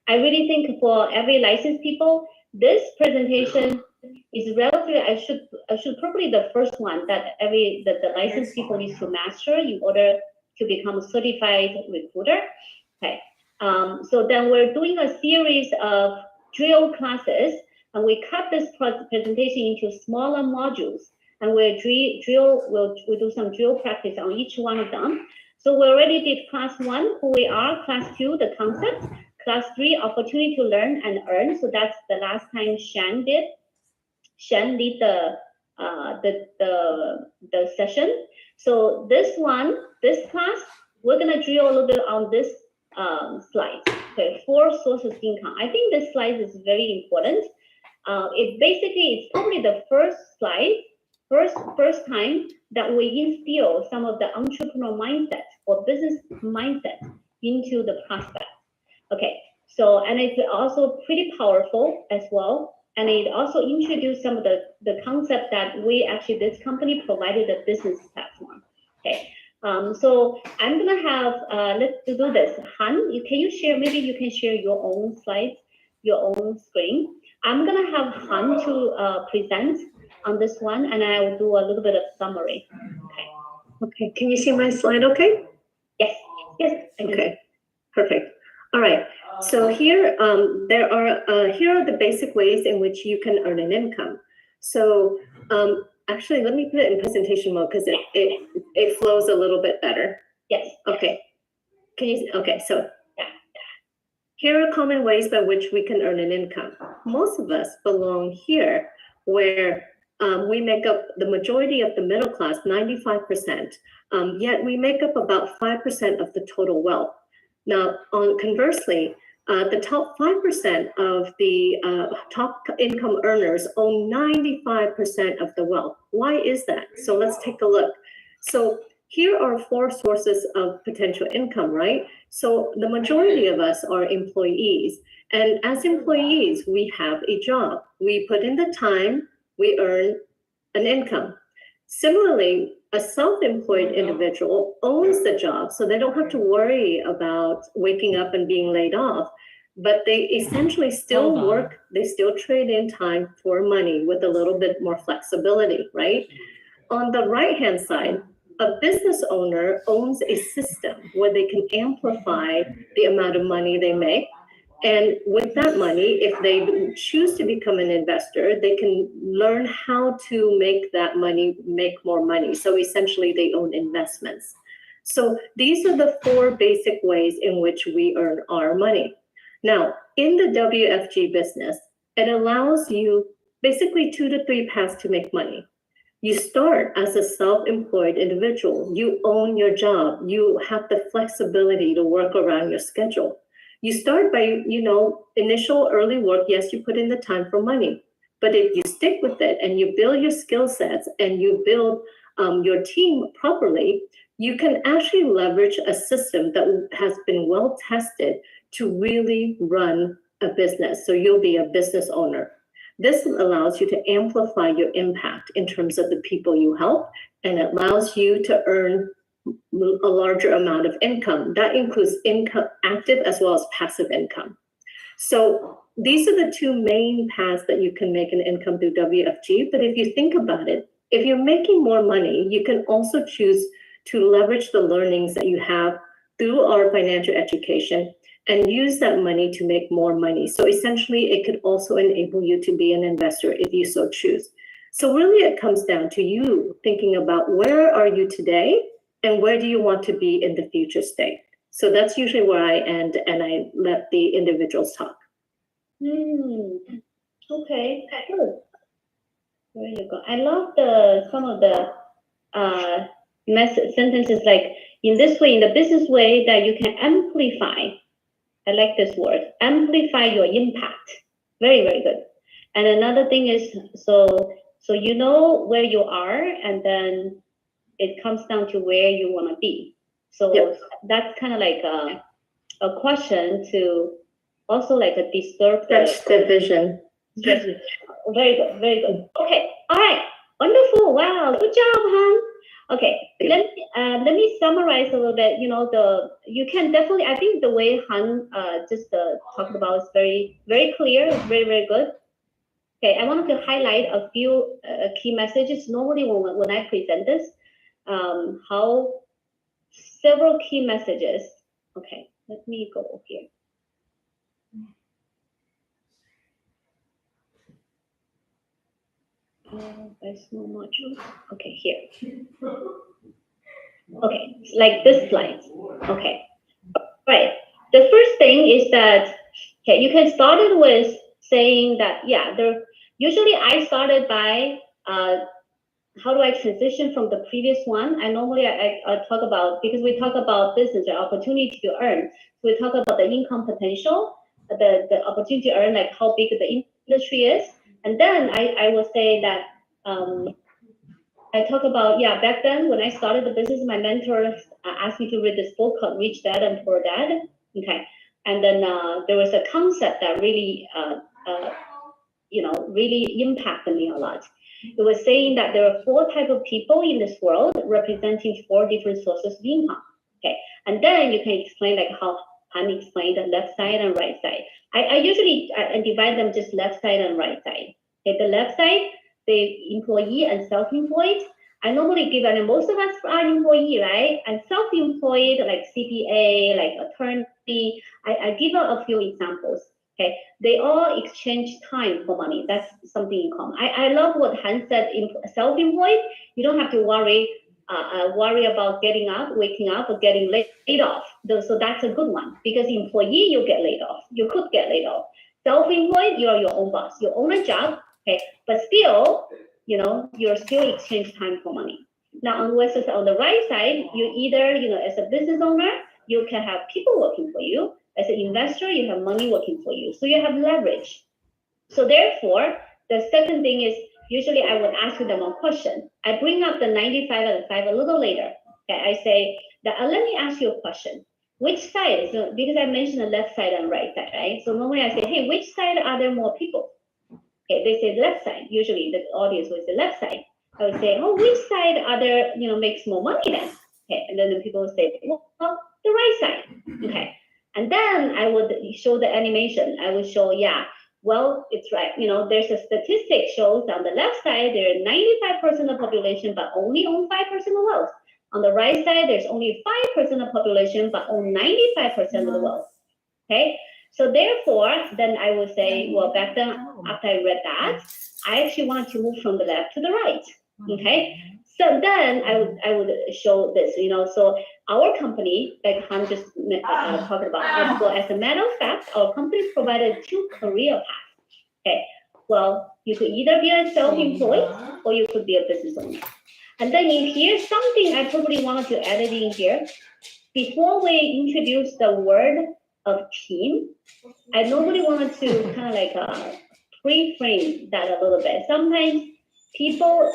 I really think for every licensed people, this presentation is relatively, I should probably the first one that the licensed people needs to master in order to become a certified recruiter. Okay. So then we're doing a series of drill classes, and we cut this presentation into smaller modules. And we'll do some drill practice on each one of them. So we already did class 1, who we are, class 2, the concepts, class 3, opportunity to learn and earn. So that's the last time Shan did. Shan did the session. So this class, we're gonna drill a little bit on this slide. Okay, 4 sources of income. I think this slide is very important. It's probably the first slide. First time that we instill some of the entrepreneur mindset or business mindset into the prospect. Okay, so, and it's also pretty powerful as well. And it also introduced some of the concept that this company provided a business platform. Okay, so I'm gonna have, let's do this. Han, can you share, maybe you can share your own slides, your own screen. I'm gonna have Han to present on this one, and I will do a little bit of summary. Okay.
Okay, can you see my slide okay?
Yes, yes.
Okay, perfect. All right, so here, here are the basic ways in which you can earn an income. So actually, let me put it in presentation mode because it flows a little bit better.
Yes.
Okay, can you, okay, so here are common ways by which we can earn an income. Most of us belong here where we make up the majority of the middle class, 95%, yet we make up about 5% of the total wealth. Now, conversely, the top 5% of the top income earners own 95% of the wealth. Why is that? So let's take a look. So here are 4 sources of potential income, right? So the majority of us are employees. And as employees, we have a job. We put in the time, we earn an income. Similarly, a self-employed individual owns the job, so they don't have to worry about waking up and being laid off, but they essentially still work, they still trade in time for money with a little bit more flexibility, right? On the right-hand side, a business owner owns a system where they can amplify the amount of money they make. And with that money, if they choose to become an investor, they can learn how to make that money make more money. So essentially, they own investments. So these are the 4 basic ways in which we earn our money. Now, in the WFG business, it allows you basically 2 to 3 paths to make money. You start as a self-employed individual. You own your job. You have the flexibility to work around your schedule. You start by, initial early work. Yes, you put in the time for money, but if you stick with it and you build your skill sets and you build your team properly, you can actually leverage a system that has been well tested to really run a business. So you'll be a business owner. This allows you to amplify your impact in terms of the people you help, and it allows you to earn a larger amount of income. That includes income, active as well as passive income. So these are the 2 main paths that you can make an income through WFG. But if you think about it, if you're making more money, you can also choose to leverage the learnings that you have through our financial education and use that money to make more money. So essentially, it could also enable you to be an investor if you so choose. So really, it comes down to you thinking about where are you today and where do you want to be in the future state. So that's usually where I end, and I let the individuals talk.
Okay, good. There you go. I love some of the sentences like, in this way, in the business way, that you can amplify. I like this word, amplify your impact. Very, very good. And another thing is, so you know where you are, and then it comes down to where you want to be. So
Yep.
that's kind of like a question to also like a disturb
That's the vision.
Yes. Very good, very good. Okay, all right, wonderful. Wow, good job, Han. Okay, let me summarize a little bit. You know, you can definitely. I think the way Han just talked about is very, very clear. It's very, very good. Okay, I wanted to highlight a few key messages. Normally, when I present this, how several key messages. Okay, let me go here. There's not much. Okay, here. Okay, like this slide. Okay, right. The first thing is that, okay, you can start it with saying that, yeah, usually I started by how do I transition from the previous one? I normally I talk about, because we talk about business or opportunity to earn. So we talk about the income potential, the opportunity to earn, like how big the industry is. And then I will say that I talk about, yeah, back then when I started the business, my mentor asked me to read this book called Rich Dad and Poor Dad. Okay. And then there was a concept that really, really impacted me a lot. It was saying that there are 4 types of people in this world representing 4 different sources of income. Okay. And then you can explain like how Han explained the left side and right side. I usually divide them just left side and right side. Okay, the left side, the employee and self-employed. I normally give, and most of us are employee, right? And self-employed, like CPA, like attorney. I give a few examples. Okay, they all exchange time for money. That's something in common. I love what Han said. In self-employed, you don't have to worry about getting up, waking up, or getting laid off. So that's a good one, because employee, you get laid off. You could get laid off. Self-employed, you are your own boss. You own a job, okay, but still, you're still exchange time for money. Now, on the right side, you either, as a business owner, you can have people working for you. As an investor, you have money working for you. So you have leverage. So therefore, the second thing is, usually I would ask them one question. I bring up the 95 and 5 a little later. Okay, I say that let me ask you a question. Which side? So because I mentioned the left side and right side, right? So normally I say, hey, which side are there more people? Okay, they say left side. Usually the audience will say left side. I would say, oh, which side are there, makes more money then? Okay, and then the people will say, well, the right side. Okay, and then I would show the animation. I would show, yeah, well, it's right. There's a statistic shows on the left side, there are 95% of population, but only own 5% of wealth. On the right side, there's only 5% of population, but own 95% of the wealth. Okay, so therefore, then I would say, well, back then, after I read that, I actually want to move from the left to the right. Okay, so then I would show this, so our company, like Han just talked about, so as a matter of fact, our company provided 2 career paths. Okay, well, you could either be a self-employed or you could be a business owner. And then in here, something I probably wanted to add in here, before we introduce the word of team, I normally wanted to kind of like pre-frame that a little bit. Sometimes people,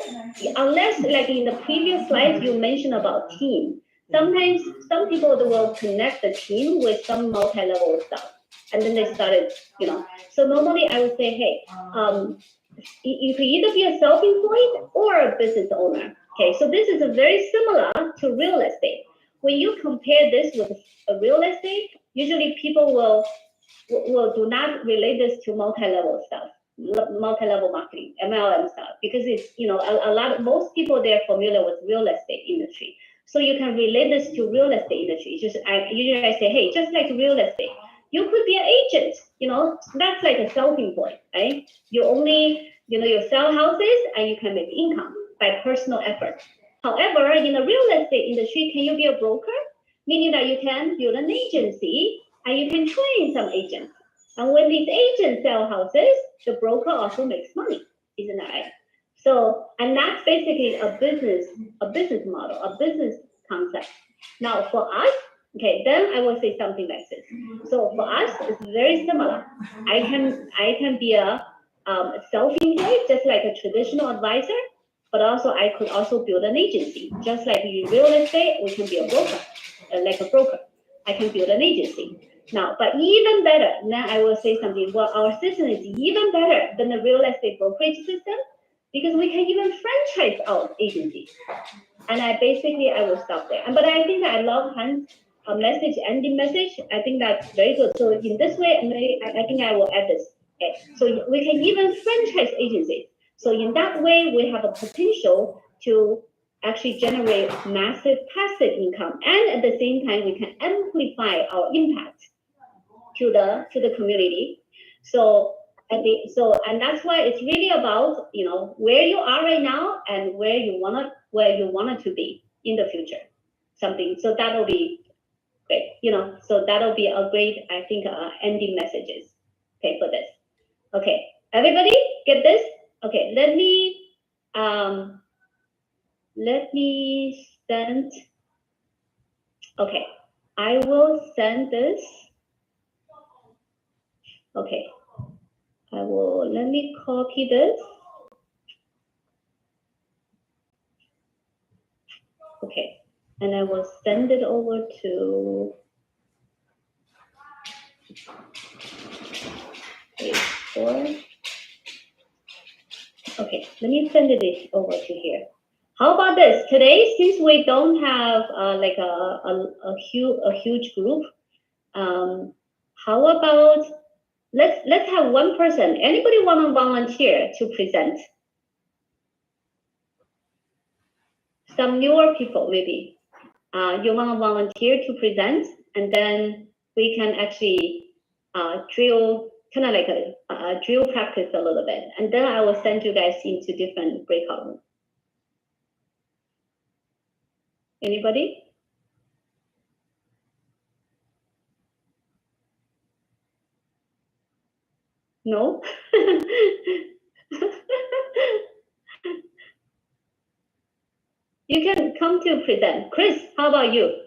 unless like in the previous slides you mentioned about team, sometimes some people will connect the team with some multi-level stuff, and then they started, So normally I would say, hey, you could either be a self-employed or a business owner. Okay, so this is very similar to real estate. When you compare this with a real estate, usually people will do not relate this to multi-level stuff, multi-level marketing, MLM stuff, because it's, most people they're familiar with real estate industry. So you can relate this to real estate industry. Usually I say, hey, just like real estate, you could be an agent, that's like a self-employed, right? You only, you sell houses and you can make income by personal effort. However, in the real estate industry, can you be a broker? Meaning that you can build an agency and you can train some agents. And when these agents sell houses, the broker also makes money, isn't that right? So, and that's basically a business model, a business concept. Now for us, okay, then I will say something like this. So for us, it's very similar. I can be a self-employed, just like a traditional advisor, but also I could also build an agency. Just like in real estate, we can be a broker, like a broker. I can build an agency. Now, but even better, now I will say something. Well, our system is even better than the real estate brokerage system because we can even franchise out agencies. And I will stop there. But I think that I love Hans' message, ending message. I think that's very good. So in this way, I think I will add this. Okay. So we can even franchise agencies. So in that way, we have a potential to actually generate massive passive income. And at the same time, we can amplify our impact to the community. So and that's why it's really about, where you are right now and where you want it to be in the future. So that'll be great, so that'll be a great, I think, ending messages, okay, for this. Okay, everybody get this? Okay, let me send, okay, I will send this. Okay, let me copy this. Okay, and I will send it over to page 4. Okay, let me send it over to here. How about this? Today, since we don't have like a huge group, how about let's have one person. Anybody want to volunteer to present? Some newer people, maybe. You want to volunteer to present, and then we can actually drill, kind of like a drill practice a little bit, and then I will send you guys into different breakout rooms. Anybody? No? You can come to present. Chris, how about you?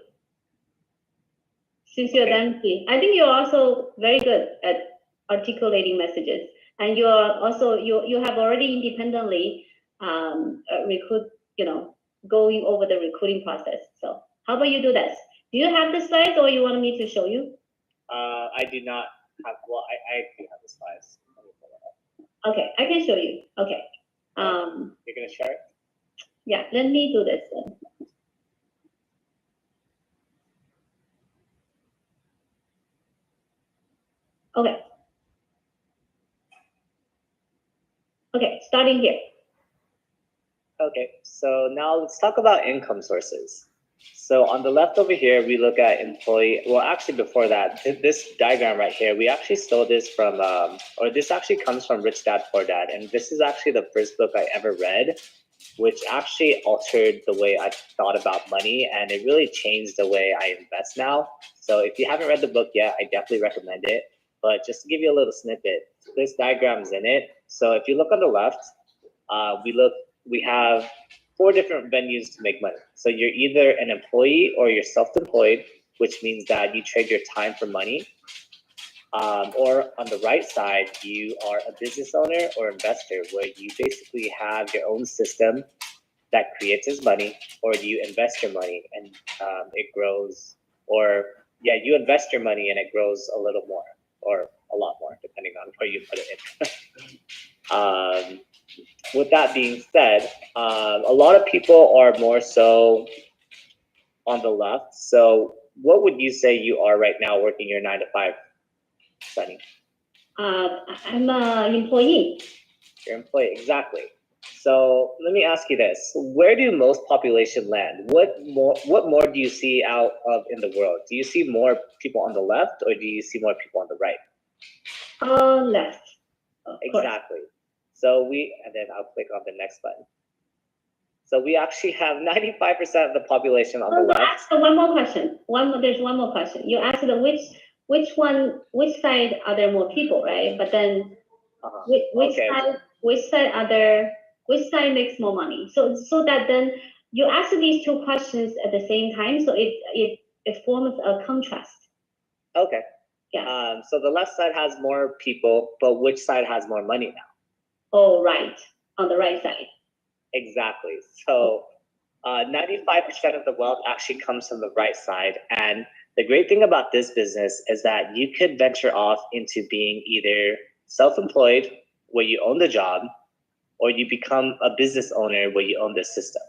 Since you're MC, I think you're also very good at articulating messages, and you are also you have already independently recruit, going over the recruiting process. So how about you do this? Do you have the slides, or you want me to show you?
I do not have. Well, I do have the slides. Let me pull it up.
Okay, I can show you. Okay.
You're gonna share it?
Yeah, let me do this then. Okay. Okay, starting here.
Okay, so now let's talk about income sources. So on the left over here, we look at employee. Well, actually, before that, this diagram right here, we actually stole this from, or this actually comes from Rich Dad Poor Dad, and this is actually the first book I ever read, which actually altered the way I thought about money, and it really changed the way I invest now. So if you haven't read the book yet, I definitely recommend it. But just to give you a little snippet, this diagram's in it. So if you look on the left, we have 4 different venues to make money. So you're either an employee or you're self-employed, which means that you trade your time for money. Or on the right side, you are a business owner or investor, where you basically have your own system that creates this money, or you invest your money and it grows, or yeah, you invest your money and it grows a little more or a lot more, depending on where you put it in. With that being said, a lot of people are more so on the left. So what would you say you are right now working your 9 to 5, Sunny?
I'm an employee.
You're an employee, exactly. So let me ask you this: where do most population land? What more do you see out of in the world? Do you see more people on the left, or do you see more people on the right?
Left. Of course.
Exactly. So and then I'll click on the next button. So we actually have 95% of the population on the left.
Ask one more question. There's one more question. You asked which side are there more people, right? But then which side makes more money? So that then you ask these two questions at the same time, so it forms a contrast.
Okay.
Yeah.
So the left side has more people, but which side has more money now?
Oh, right. On the right side.
Exactly. So 95% of the wealth actually comes from the right side. And the great thing about this business is that you could venture off into being either self-employed, where you own the job, or you become a business owner where you own the system.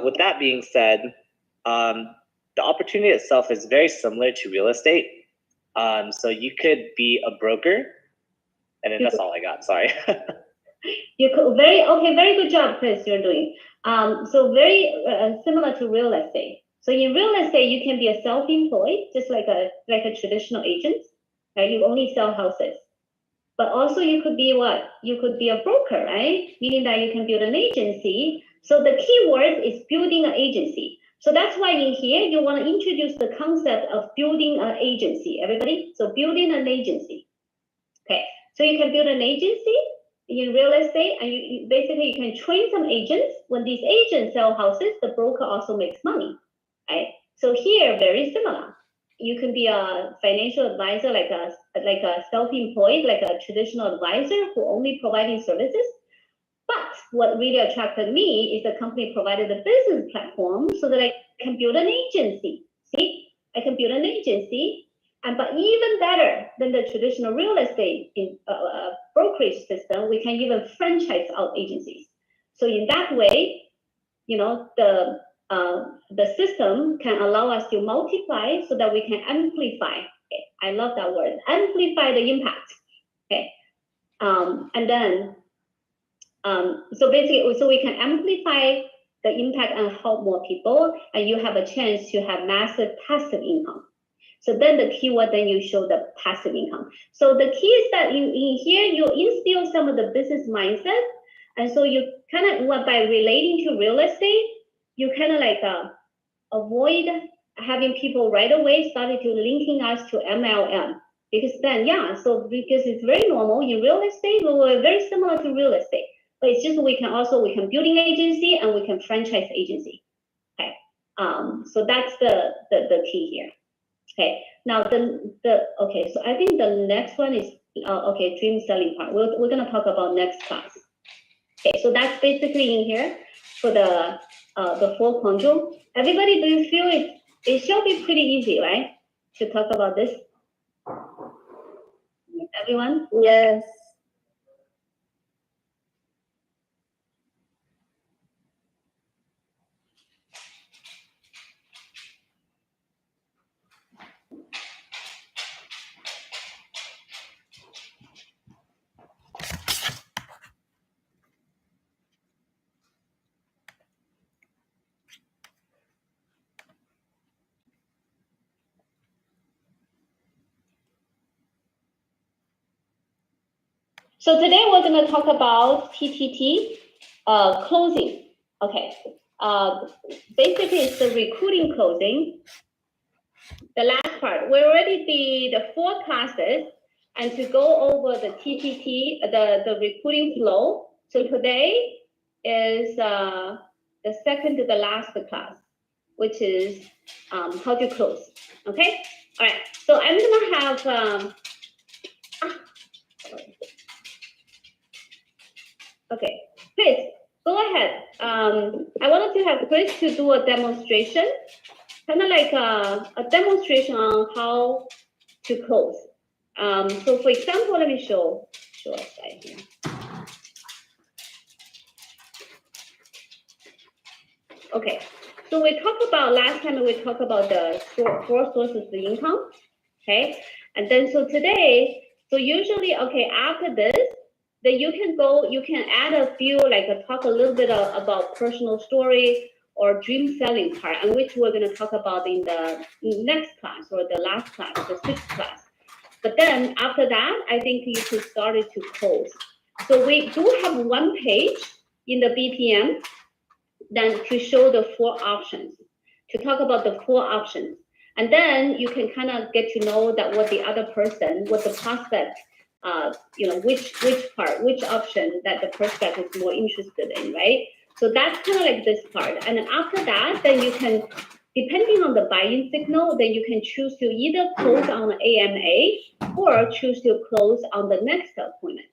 With that being said, the opportunity itself is very similar to real estate. So you could be a broker, and then that's all I got, sorry.
You could very good job, Chris, you're doing. So very similar to real estate. So in real estate, you can be a self-employed, just like a traditional agent, right? You only sell houses. But also you could be what? You could be a broker, right? Meaning that you can build an agency. So the key word is building an agency. So that's why in here, you want to introduce the concept of building an agency, everybody? So building an agency. Okay, so you can build an agency in real estate, and you basically you can train some agents. When these agents sell houses, the broker also makes money, right? So here, very similar. You can be a financial advisor, like a self-employed, like a traditional advisor who only providing services. But what really attracted me is the company provided a business platform so that I can build an agency. See, I can build an agency. But even better than the traditional real estate brokerage system, we can even franchise out agencies. So in that way, the system can allow us to multiply so that we can amplify. Okay. I love that word, amplify the impact. Okay, and then so basically, so we can amplify the impact and help more people, and you have a chance to have massive passive income. So then the keyword, then you show the passive income. So the key is that in here, you instill some of the business mindset. And so you kind of, by relating to real estate, you kind of like avoid having people right away started to linking us to MLM. Because then, because it's very normal in real estate, we're very similar to real estate. But it's just we can building agency and we can franchise agency. Okay. So that's the key here. Okay, now okay, so I think the next one is dream selling part. We're gonna talk about next class. Okay, so that's basically in here for the four conjure. Everybody, do you feel it should be pretty easy, right? To talk about this. Everyone?
Yes.
So today we're going to talk about TTT closing. Okay, basically it's the recruiting closing. The last part, we already did the 4 classes, and to go over the TTT, the recruiting flow. So today is the second to the last class, which is how to close. Okay, all right. So I'm gonna have okay, Chris, go ahead. I wanted to have Chris to do a demonstration, kind of like a demonstration on how to close. So for example, let me show a slide here. Okay, so we talked about last time, we talked about the 4 sources of income. Okay, and then so today, so usually, okay, after this, then you can add a few, talk a little bit about personal story or dream selling part, and which we're going to talk about in the next class or the last class, the sixth class. But then after that, I think you should start it to close. So we do have one page in the BPM then to show the 4 options, to talk about the 4 options. And then you can kind of get to know that what the other person, what the prospect, which part, which option that the prospect is more interested in, right? So that's kind of like this part. And then after that, then you can, depending on the buy-in signal, then you can choose to either close on the AMA or choose to close on the next appointment.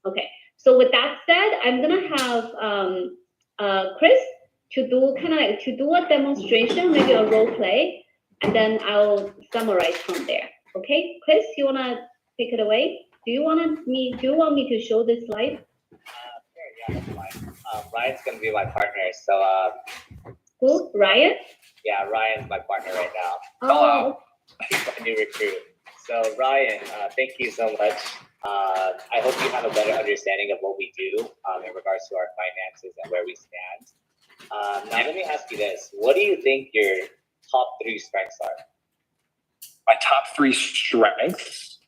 Okay, so with that said, I'm gonna have Chris to do a demonstration, maybe a role play, and then I'll summarize from there. Okay, Chris, you wanna take it away? Do you want me to show this slide?
Sure, yeah, that's fine. Ryan's gonna be my partner, so
Who? Ryan?
yeah, Ryan's my partner right now.
Oh,
He's my new recruit. So Ryan, thank you so much. I hope you have a better understanding of what we do in regards to our finances and where we stand. Now let me ask you this: what do you think your top 3 strengths are?
My top 3 strengths?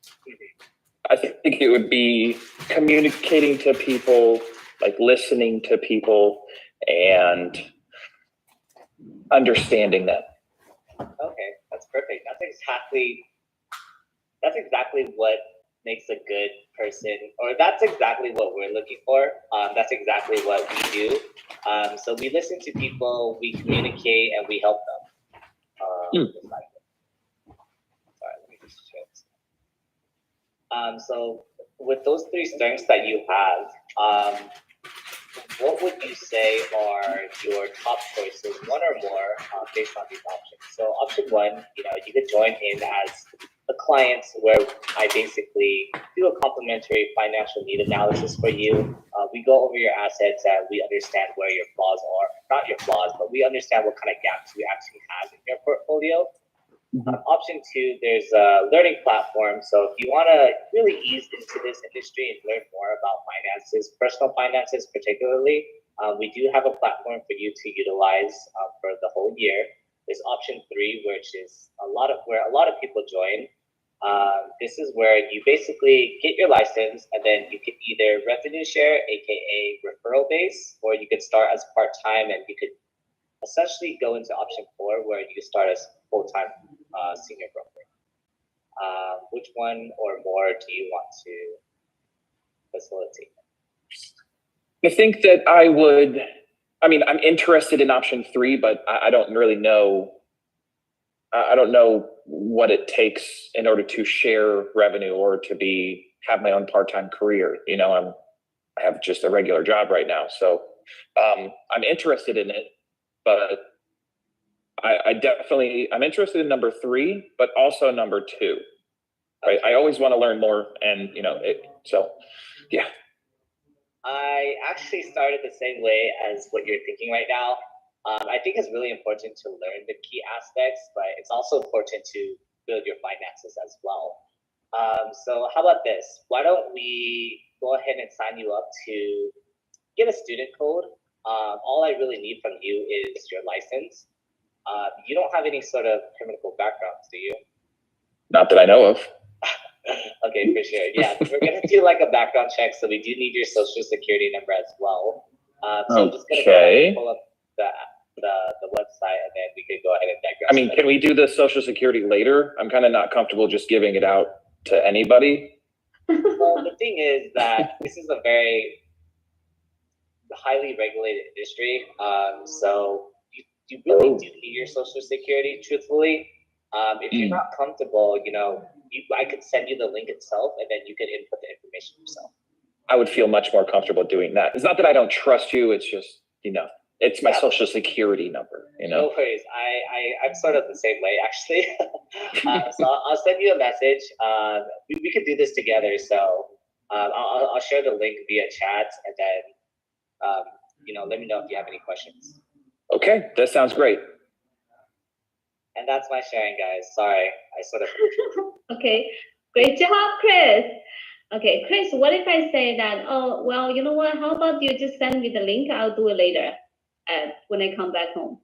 I think it would be communicating to people, like listening to people, and understanding them.
Okay, that's perfect. That's exactly what makes a good person, or that's exactly what we're looking for. That's exactly what we do. So we listen to people, we communicate, and we help them. Just like it. Sorry, let me just check. So with those 3 strengths that you have, what would you say are your top choices, one or more, based on these options? So option 1, you could join in as a client, where I basically do a complimentary financial need analysis for you. We go over your assets and we understand where your flaws are. Not your flaws, but we understand what kind of gaps you actually have in your portfolio. Option 2, there's a learning platform. So if you want to really ease into this industry and learn more about finances, personal finances particularly, we do have a platform for you to utilize for the whole year. There's option 3, which is where a lot of people join. This is where you basically get your license, and then you can either revenue share, aka referral base, or you could start as part-time, and you could essentially go into option 4, where you start as full-time senior broker. Which one or more do you want to facilitate?
I think that I'm interested in option 3, but I don't really know. I don't know what it takes in order to share revenue or to have my own part-time career. I have just a regular job right now, so I'm interested in it, but I'm interested in number 3, but also number 2. Right? I always want to learn more, and yeah.
I actually started the same way as what you're thinking right now. I think it's really important to learn the key aspects, but it's also important to build your finances as well. So how about this? Why don't we go ahead and sign you up to get a student code? All I really need from you is your license. You don't have any sort of criminal backgrounds, do you?
Not that I know of.
Okay, for sure. Yeah, we're gonna do like a background check, so we do need your social security number as well. So I'm just gonna go ahead and pull up the website, and then we could go ahead and digress.
Can we do the social security later? I'm kind of not comfortable just giving it out to anybody.
Well, the thing is that this is a very highly regulated industry, so you really do need your social security, truthfully. If you're not comfortable, I could send you the link itself, and then you could input the information yourself.
I would feel much more comfortable doing that. It's not that I don't trust you. It's just, it's my social security number,
No worries. I'm sort of the same way, actually. So I'll send you a message. We could do this together. So I'll share the link via chat, and then, let me know if you have any questions.
Okay, that sounds great.
And that's my sharing, guys. Sorry, I sort of.
Okay, great job, Chris. Okay, Chris, what if I say that, oh, well, you know what, how about you just send me the link, I'll do it later, when I come back home.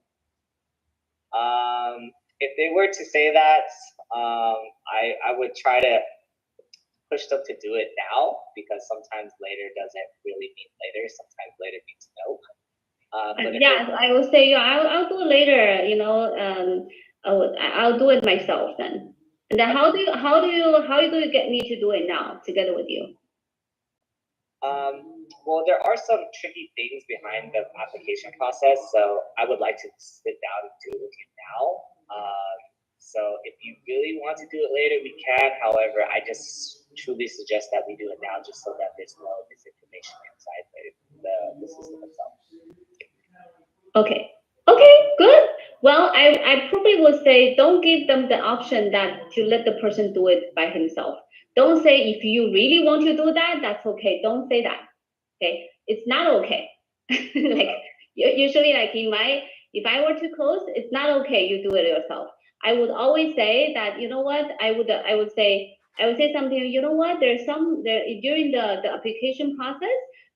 If they were to say that, I would try to push them to do it now, because sometimes later doesn't really mean later. Sometimes later means no. But if
Yeah, I will say, yeah, I'll do it later, you know, I'll do it myself then. And then how do you get me to do it now together with you?
well, there are some tricky things behind the application process, so I would like to sit down and do it with you now. So if you really want to do it later, we can. However, I just truly suggest that we do it now, just so that there's no misinformation inside the system itself.
Okay. Okay, good. Well, I probably would say don't give them the option that to let the person do it by himself. Don't say if you really want to do that, that's okay. Don't say that. Okay, it's not okay. Like usually, like if I were to close, it's not okay. You do it yourself. I would always say that, you know what, I would say something, you know what, during the application process,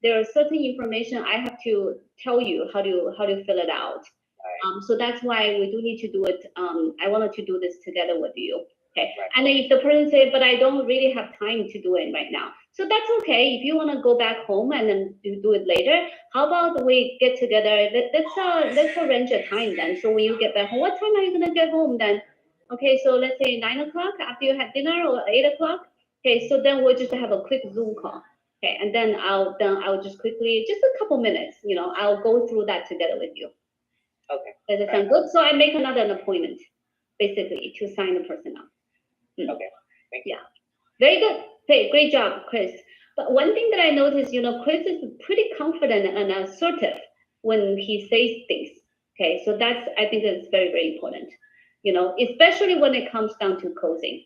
there are certain information I have to tell you how to fill it out. So that's why we do need to do it. I wanted to do this together with you. Okay.
Right.
And then if the person say, but I don't really have time to do it right now. So that's okay. If you want to go back home and then do it later, how about we get together? Let's arrange a time then. So when you get back home, what time are you gonna get home then? Okay, so let's say 9 o'clock after you have dinner, or 8 o'clock. Okay, so then we'll just have a quick Zoom call. Okay, and then I'll just quickly, just a couple minutes, you know, I'll go through that together with you.
Okay.
Does it sound good? So I make another appointment, basically, to sign the person up.
Okay. Thank you.
Yeah, very good. Hey, great job, Chris. But one thing that I noticed, you know, Chris is pretty confident and assertive when he says things. Okay, so that's, I think that's very, very important, you know, especially when it comes down to closing.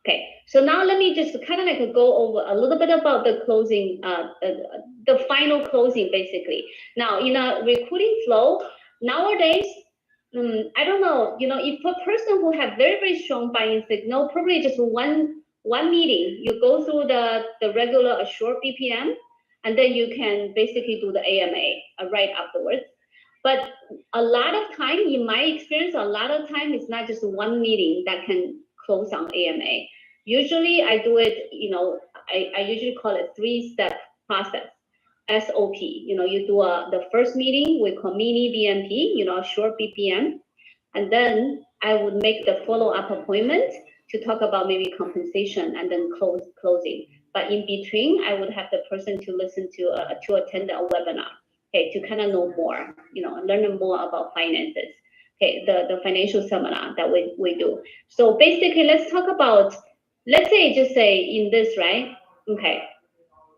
Okay, so now let me just kind of like go over a little bit about the closing, the final closing, basically. Now, in a recruiting flow, nowadays, I don't know, you know, if a person who have very, very strong buying signal, probably just one meeting, you go through the regular Assure BPM, and then you can basically do the AMA right afterwards. But a lot of time, in my experience, a lot of time it's not just one meeting that can close on AMA. Usually I do it, you know, I usually call it 3-step process. SOP, you know, you do the first meeting, we call mini BMP, you know, short BPM, and then I would make the follow-up appointment to talk about maybe compensation and then closing. But in between, I would have the person to listen to attend a webinar, okay, to kind of know more, you know, learn more about finances. Okay, the financial seminar that we do. So basically, let's talk about, let's say, just say in this, right? Okay.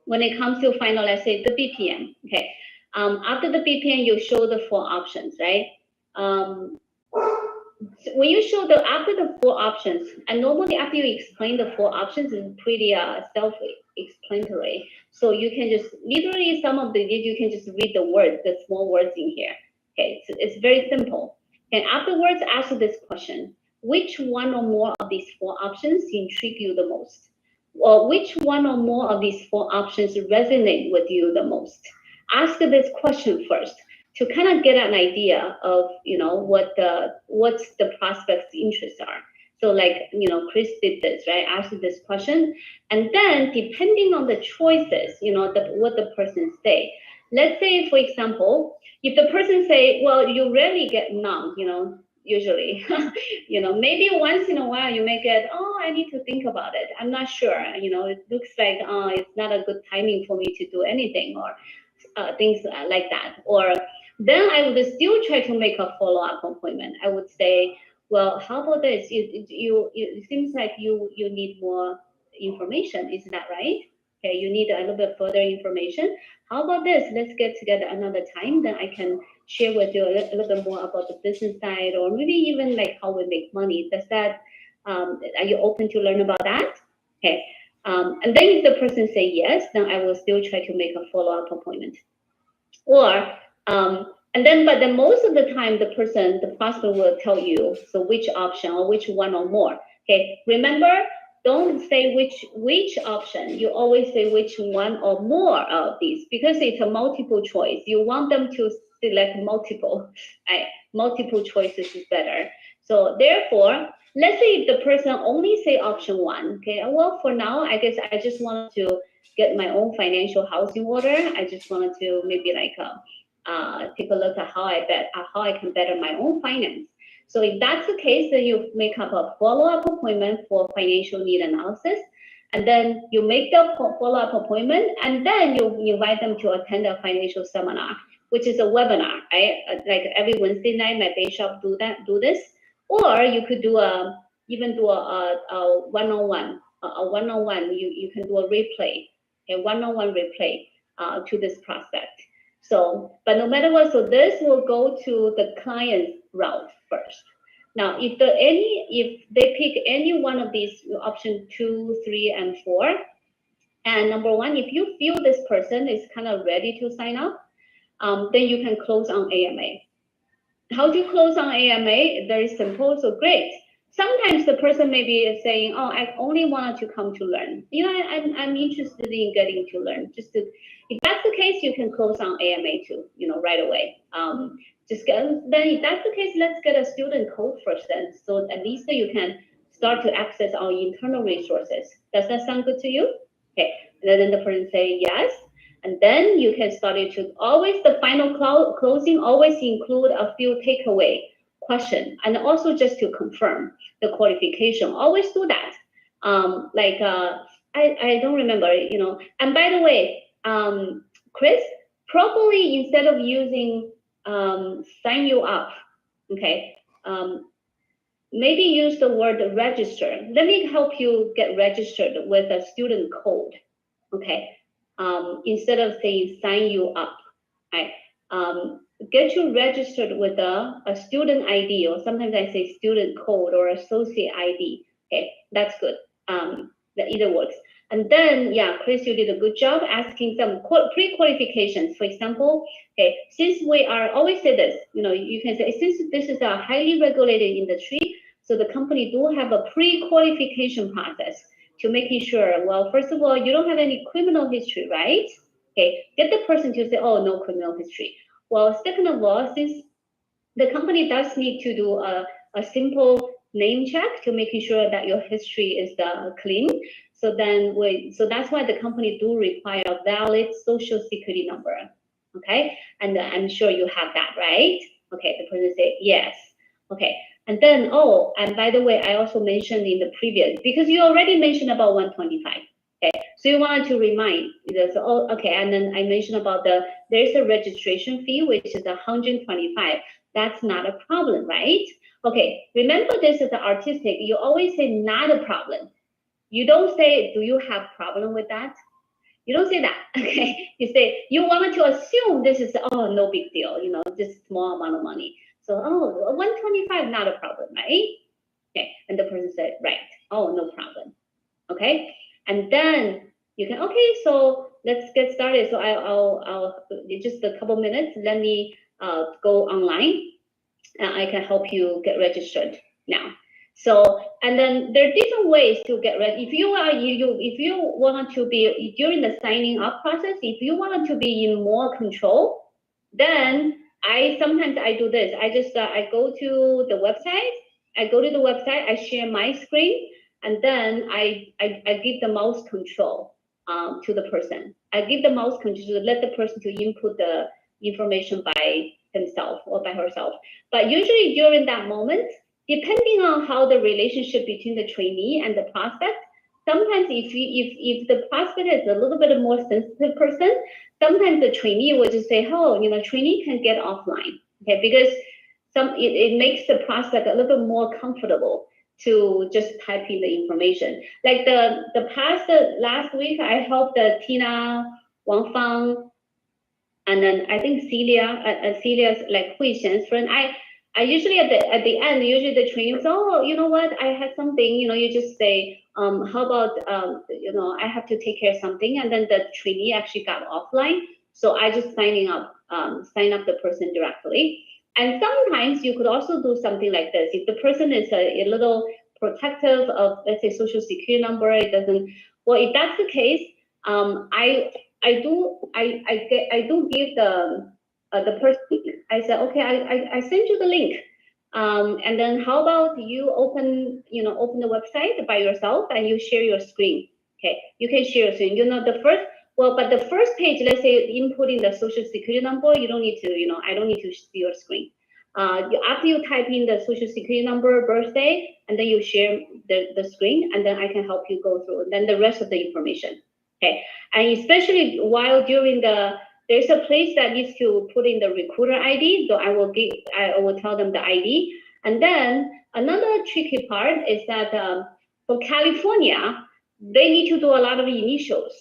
When it comes to final, let's say the BPM, okay. After the BPM, you show the 4 options, right? When you show after the 4 options, and normally after you explain the 4 options, it's pretty self-explanatory. So you can just literally you can just read the words, the small words in here. Okay, it's very simple. And afterwards, ask this question: which one or more of these 4 options intrigue you the most? Or which one or more of these 4 options resonate with you the most? Ask this question first to kind of get an idea of, you know, what's the prospect's interests are. So like, you know, Chris did this, right? Ask this question, and then depending on the choices, you know, what the person say. Let's say, for example, if the person say, well, you rarely get none, you know, usually, you know, maybe once in a while you may get, oh, I need to think about it. I'm not sure. You know, it looks like, it's not a good timing for me to do anything, or things like that. Or then I would still try to make a follow-up appointment. I would say, well, how about this? It seems like you need more information. Is that right? Okay, you need a little bit further information. How about this? Let's get together another time. Then I can share with you a little bit more about the business side, or maybe even like how we make money. Does that, are you open to learn about that? Okay. And then if the person say yes, then I will still try to make a follow-up appointment. Or, but then most of the time, the prospect will tell you, so which option or which one or more. Okay, remember, don't say which option. You always say which one or more of these, because it's a multiple choice. You want them to select multiple. Multiple choices is better. So therefore, let's say if the person only say option one, okay, well, for now, I guess I just wanted to get my own financial house in order. I just wanted to maybe like take a look at how I can better my own finance. So if that's the case, then you make up a follow-up appointment for financial need analysis, and then you make the follow-up appointment, and then you invite them to attend a financial seminar, which is a webinar, right? Like every Wednesday night, my day shop do this, or you could do even do a one-on-one. You can do a replay, a one-on-one replay to this prospect. So, but no matter what, so this will go to the client's route first. Now, if they pick any one of these option 2, 3, and 4, and number one, if you feel this person is kind of ready to sign up, then you can close on AMA. How do you close on AMA? Very simple. So great. Sometimes the person may be saying, "Oh, I only wanted to come to learn. You know, I'm interested in getting to learn." If that's the case, you can close on AMA too. You know, right away. Then if that's the case, let's get a student code first then. So at least you can start to access our internal resources. Does that sound good to you? Okay. And then the person say yes. And then you can start it to always the final closing always include a few takeaway question, and also just to confirm the qualification. Always do that. I don't remember, you know. And by the way, Chris, probably instead of using sign you up, okay, maybe use the word register. Let me help you get registered with a student code, okay? Instead of saying sign you up, right? Get you registered with a student ID, or sometimes I say student code or associate ID. Okay, that's good. That either works. And then, yeah, Chris, you did a good job asking some pre-qualifications. For example, okay, since we are always say this, you know, you can say since this is a highly regulated industry, so the company do have a pre-qualification process to making sure. Well, first of all, you don't have any criminal history, right? Okay, get the person to say, oh, no criminal history. Well, second of all, since the company does need to do a simple name check to making sure that your history is clean, so that's why the company do require a valid social security number, okay? And I'm sure you have that, right? Okay, the person say yes. Okay, and then, oh, and by the way, I also mentioned in the previous, because you already mentioned about 125. Okay, so you wanted to remind this. Oh, okay, and then I mentioned about there's a registration fee which is 125. That's not a problem, right? Okay, remember this is artistic. You always say not a problem. You don't say, do you have problem with that? You don't say that. Okay, you say you wanted to assume this is no big deal. You know, just small amount of money. So 125 not a problem, right? Okay, and the person said right. Oh, no problem. Okay. And then you can, okay, so let's get started. So I'll just a couple minutes. Let me go online, and I can help you get registered now. So, and then there are different ways to get ready. If you want to be during the signing up process, if you want to be in more control, then sometimes I do this. I go to the website. I share my screen. And then I give the mouse control to the person. I give the mouse control to let the person to input the information by himself or by herself. But usually during that moment, depending on how the relationship between the trainee and the prospect, sometimes if the prospect is a little bit more sensitive person, sometimes the trainee will just say, oh, you know, trainee can get offline, okay, because it makes the prospect a little bit more comfortable to just type in the information. Like the last week, I helped Tina, Wang Fang, and then I think Celia's like Hui Xian's friend. I usually at the end, usually the trainer says, oh, you know what, I had something, you know, you just say, how about, you know, I have to take care of something, and then the trainee actually got offline. So I just sign up the person directly. And sometimes you could also do something like this. If the person is a little protective of, let's say, social security number. It doesn't. Well, if that's the case, I do give the person. I said, okay, I send you the link. And then how about you open the website by yourself and you share your screen. Okay, you can share your screen. But the first page, let's say inputting the social security number, you don't need to, I don't need to see your screen. After you type in the social security number, birthday, and then you share the screen, and then I can help you go through, and then the rest of the information. Okay, and especially while there's a place that needs to put in the recruiter ID, so I will tell them the ID. And then another tricky part is that for California, they need to do a lot of initials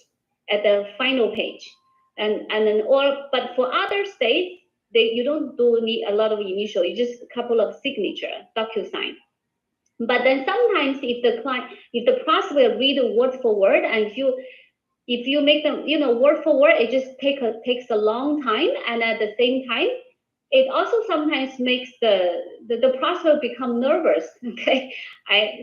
at the final page, but for other states, you don't need a lot of initial. You just a couple of signature, DocuSign. But then sometimes if the process will read word for word, and if you make them, word for word, it just takes a long time, and at the same time, it also sometimes makes the process become nervous. Okay,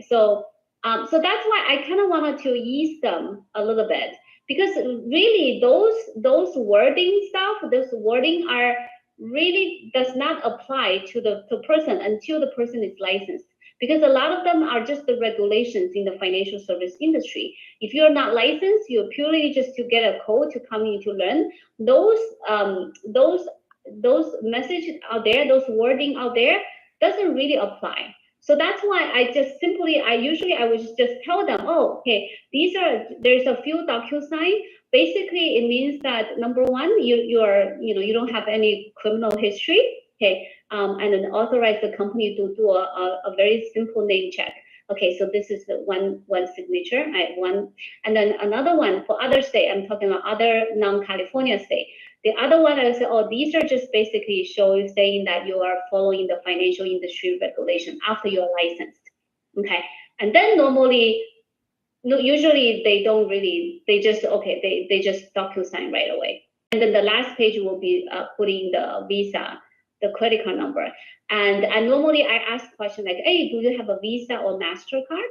so that's why I kind of wanted to ease them a little bit, because really those wording are really does not apply to the person until the person is licensed. Because a lot of them are just the regulations in the financial service industry. If you're not licensed, you're purely just to get a code to come in to learn. Those messages out there, those wording out there doesn't really apply. So that's why I would just tell them, oh, okay, there's a few DocuSign. Basically, it means that number one, you don't have any criminal history. Okay. And then authorize the company to do a very simple name check. Okay, so this is the one signature, one, and then another one for other state. I'm talking about other non-California state. The other one I say, oh, these are just basically saying that you are following the financial industry regulation after you're licensed. Okay, and then usually they don't really. They just DocuSign right away. And then the last page will be putting the Visa, the credit card number. And normally I ask question like, hey, do you have a Visa or MasterCard?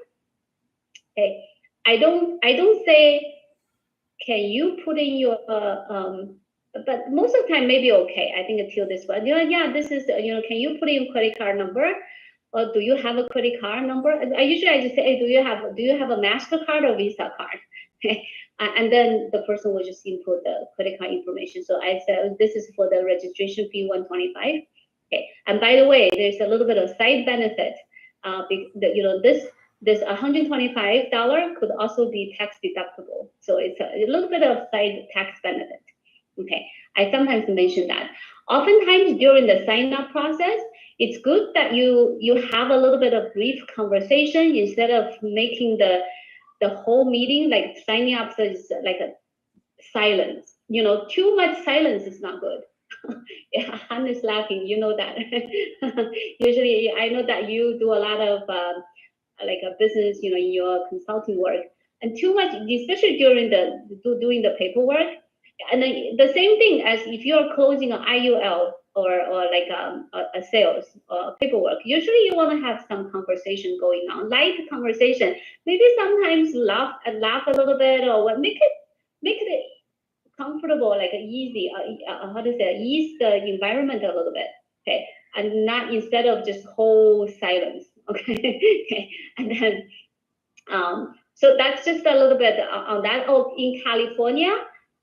Okay, I don't say, can you put in your, but most of the time maybe okay, I think until this one, this is, can you put in credit card number? Or do you have a credit card number? I just say, hey, do you have a MasterCard or Visa card? Okay. And then the person will just input the credit card information. So I said, this is for the registration fee, $125. Okay. And by the way, there's a little bit of side benefit. This $125 could also be tax deductible. So it's a little bit of side tax benefit. Okay. I sometimes mention that. Oftentimes during the sign-up process, it's good that you have a little bit of brief conversation instead of making the whole meeting, like signing up, so it's like a silence. Too much silence is not good. Yeah, Han is laughing. You know that. Usually, I know that you do a lot of like a business, in your consulting work, and too much, especially during doing the paperwork. And then the same thing as if you're closing an IUL or like a sales or paperwork. Usually, you want to have some conversation going on, light conversation. Maybe sometimes laugh a little bit, or what make it comfortable, like easy. Ease the environment a little bit. Okay, and not instead of just whole silence. Okay, okay, and then so that's just a little bit on that. Oh, in California,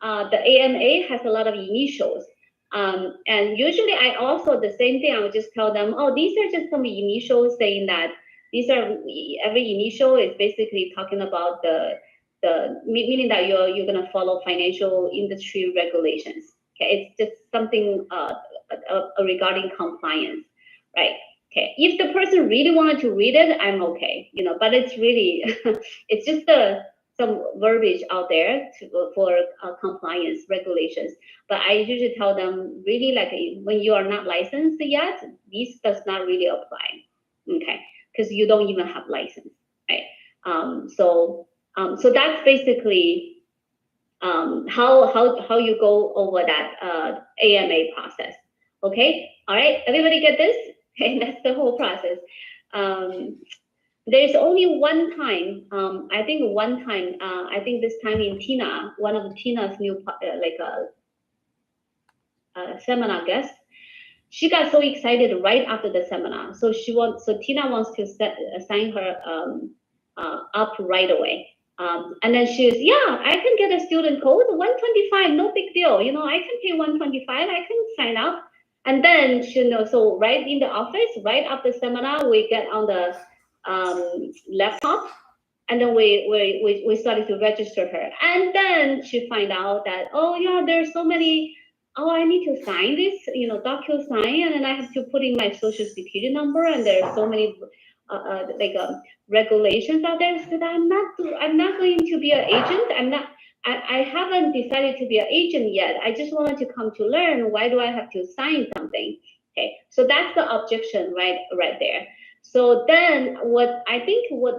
the AMA has a lot of initials. And usually I also, the same thing, I would just tell them, oh, these are just some initials saying that every initial is basically talking about meaning that you're going to follow financial industry regulations. Okay, it's just something regarding compliance, right? Okay, if the person really wanted to read it, I'm okay, but it's really, it's just some verbiage out there for compliance regulations. But I usually tell them, really, like when you are not licensed yet, this does not really apply, okay? Because you don't even have license, right? So that's basically how you go over that AMA process. Okay, all right, everybody get this? Okay, that's the whole process. there's only one time, I think I think this time in Tina, one of Tina's new, seminar guests, she got so excited right after the seminar. So Tina wants to sign her up right away. And then she was, yeah, I can get a student code, 125, no big deal. You know, I can pay 125, I can sign up. And then so right in the office, right after seminar, we get on the laptop, and then we started to register her. And then she find out that, oh yeah, there's so many, oh, I need to sign this, DocuSign, and then I have to put in my social security number, and there are so many regulations out there. So that I'm not going to be an agent. I haven't decided to be an agent yet. I just wanted to come to learn. Why do I have to sign something? Okay, so that's the objection right there. So then what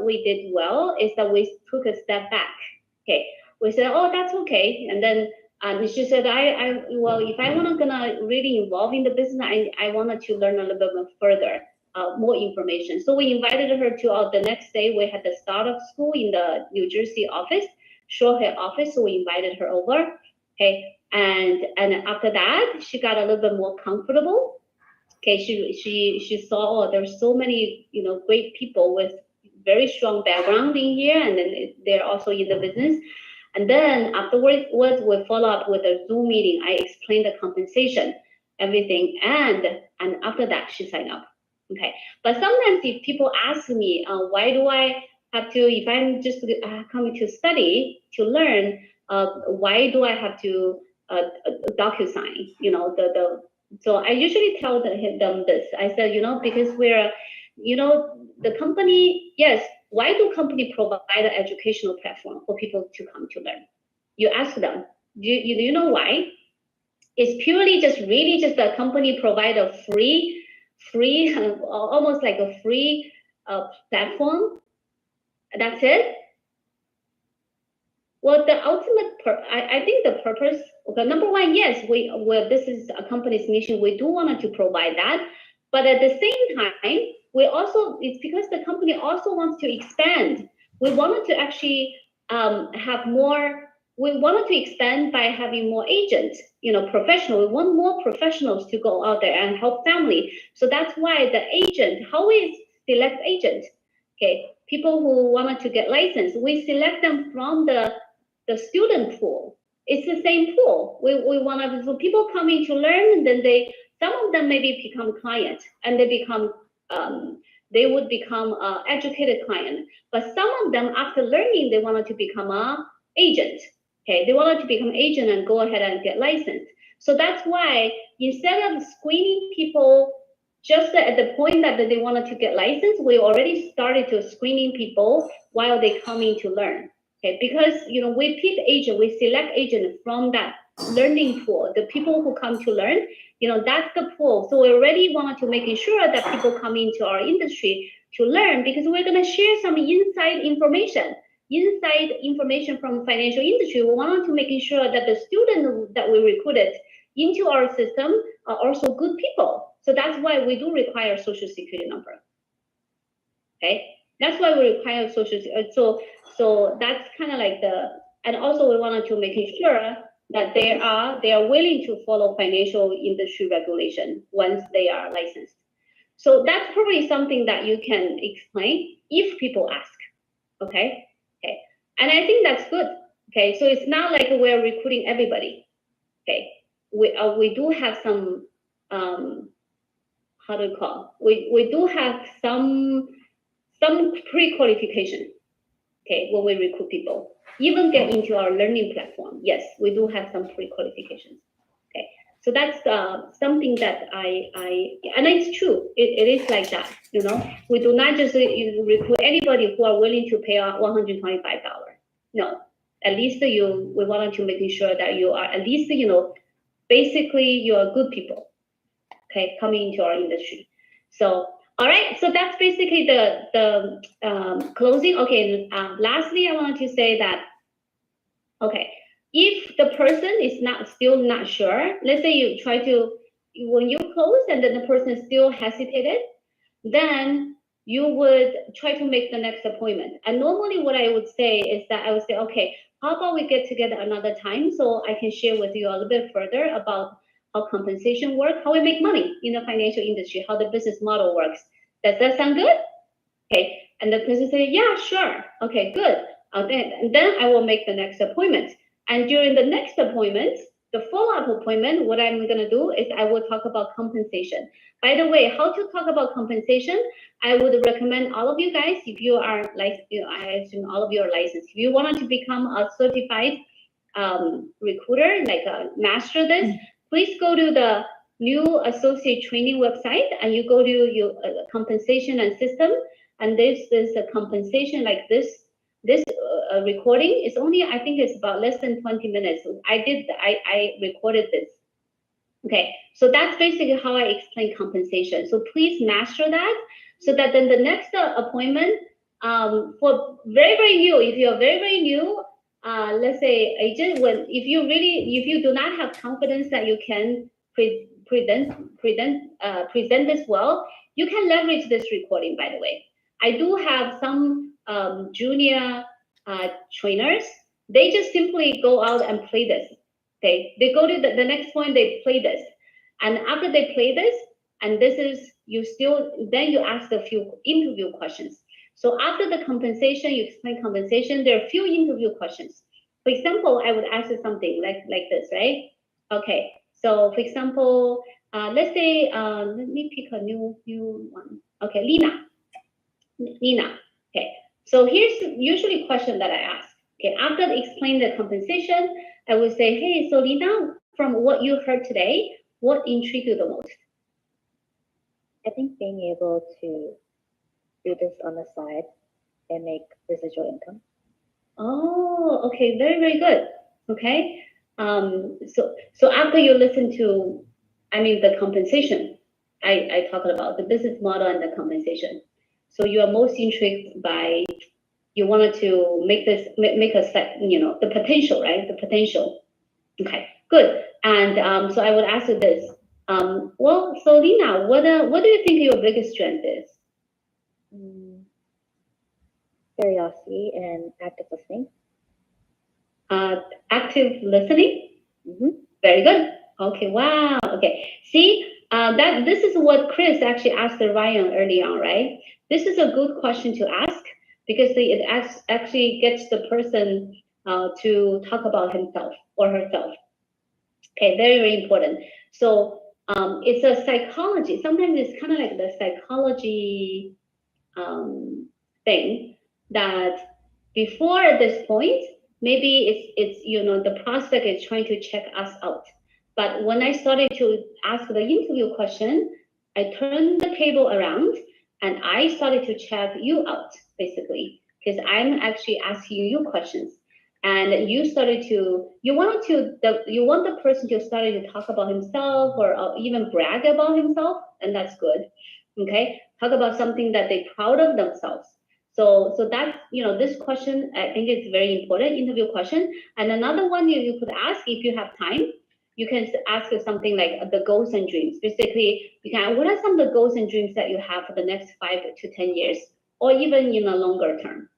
we did well is that we took a step back. Okay, we said, oh, that's okay. And then she said, well, if I gonna really involve in the business, I wanted to learn a little bit more further, more information. So we invited her to the next day. We had the startup school in the New Jersey office, Shore Hill office. So we invited her over. Okay, and after that, she got a little bit more comfortable. Okay, she saw, oh, there's so many, great people with very strong background in here, and then they're also in the business. And then afterwards, we follow up with a Zoom meeting. I explained the compensation, everything, and after that, she signed up. Okay, but sometimes if people ask me, why do I have to, if I'm just coming to study, to learn, why do I have to DocuSign, so I usually tell them this. I said, because we're, the company, yes, why do company provide an educational platform for people to come to learn? You ask them, do you know why? It's purely just the company provide a free, almost like a free platform. That's it. Well, the ultimate, I think the purpose, okay, number one, yes, this is a company's mission. We do want to provide that, but at the same time, it's because the company also wants to expand. We wanted to actually have more. We wanted to expand by having more agents, professional. We want more professionals to go out there and help family. So that's why the agent, how we select agents, okay, people who wanted to get licensed, we select them from the student pool. It's the same pool. We want to, so people come in to learn, and then some of them maybe become clients, and they would become educated client. But some of them, after learning, they wanted to become a agent. Okay, they wanted to become agent and go ahead and get licensed. So that's why instead of screening people just at the point that they wanted to get licensed, we already started to screening people while they come in to learn. Okay, because we pick agent, we select agent from that learning pool. The people who come to learn, that's the pool. So we already wanted to making sure that people come into our industry to learn, because we're going to share some inside information from financial industry. We wanted to making sure that the students that we recruited into our system are also good people. So that's why we do require social security number. Okay, that's why we require social. So that's kind of like and also we wanted to making sure that they are willing to follow financial industry regulation once they are licensed. So that's probably something that you can explain if people ask. Okay, and I think that's good. Okay, so it's not like we're recruiting everybody. Okay, we do have some how do you call? We do have some pre-qualification. Okay, when we recruit people, even get into our learning platform, yes, we do have some pre-qualifications. Okay, so that's something that and it's true. It is like that. We do not just recruit anybody who are willing to pay $125. No, at least we wanted to making sure that you are at least basically you are good people. Okay, coming into our industry. So. All right, so that's basically the closing. Okay, lastly, I want to say that, okay, if the person is still not sure, let's say you try to, when you close and then the person still hesitated, then you would try to make the next appointment. And normally what I would say is that I would say, okay, how about we get together another time so I can share with you a little bit further about how compensation works, how we make money in the financial industry, how the business model works. Does that sound good? Okay, and the person say, yeah, sure. Okay, good. And then I will make the next appointment. And during the next appointment, the follow-up appointment, what I'm gonna do is I will talk about compensation. By the way, how to talk about compensation, I would recommend all of you guys, if you are like, I assume all of you are licensed. If you wanted to become a certified recruiter, like master this, please go to the new associate training website and you go to your compensation and system. And this is a compensation like this. This recording is only, I think it's about less than 20 minutes. I recorded this. Okay, so that's basically how I explain compensation. So please master that so that then the next appointment for very, very new, if you're very, very new, let's say agent, if you do not have confidence that you can present this well, you can leverage this recording, by the way. I do have some junior trainers. They just simply go out and play this. Okay, they go to the next point, they play this. And after they play this, and this is, then you ask a few interview questions. So after the compensation, you explain compensation, there are a few interview questions. For example, I would ask you something like this, right? Okay, so for example, let's say, let me pick a new one. Okay, Lina, okay. So here's usually a question that I ask. Okay, after explain the compensation, I would say, hey, so Lina, from what you heard today, what intrigued you the most?
I think being able to do this on the side and make residual income.
Oh, okay, very, very good. Okay, so after you listen to, the compensation, I talked about the business model and the compensation. So you are most intrigued by, you wanted to make this, make a set, the potential, right? The potential. Okay, good. And so I would ask you this. Well, so Lina, what do you think your biggest strength is?
Curiosity and active listening.
Active listening? Mm-hmm. Very good. Okay, wow. Okay, see, this is what Chris actually asked Ryan early on, right? This is a good question to ask because it actually gets the person to talk about himself or herself. Okay, very, very important. So it's a psychology. Sometimes it's kind of like the psychology thing that before this point, maybe it's the prospect is trying to check us out. But when I started to ask the interview question, I turned the table around and I started to check you out, basically, because I'm actually asking you questions. And you started to, you want the person to start to talk about himself or even brag about himself, and that's good. Okay, talk about something that they're proud of themselves. So that's, this question, I think it's very important interview question. And another one you could ask if you have time, you can ask something like the goals and dreams. Basically, what are some of the goals and dreams that you have for the next 5 to 10 years, or even in a longer term?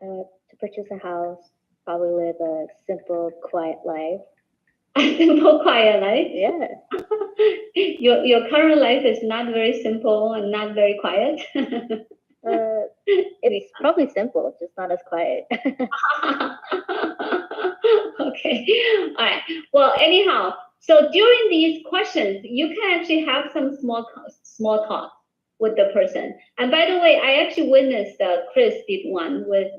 To purchase a house, probably live a simple, quiet life.
A simple, quiet life?
Yeah.
Your current life is not very simple and not very quiet.
It's probably simple, just not as quiet.
Okay, all right. Well, anyhow, so during these questions, you can actually have some small talk with the person. And by the way, I actually witnessed Chris did one with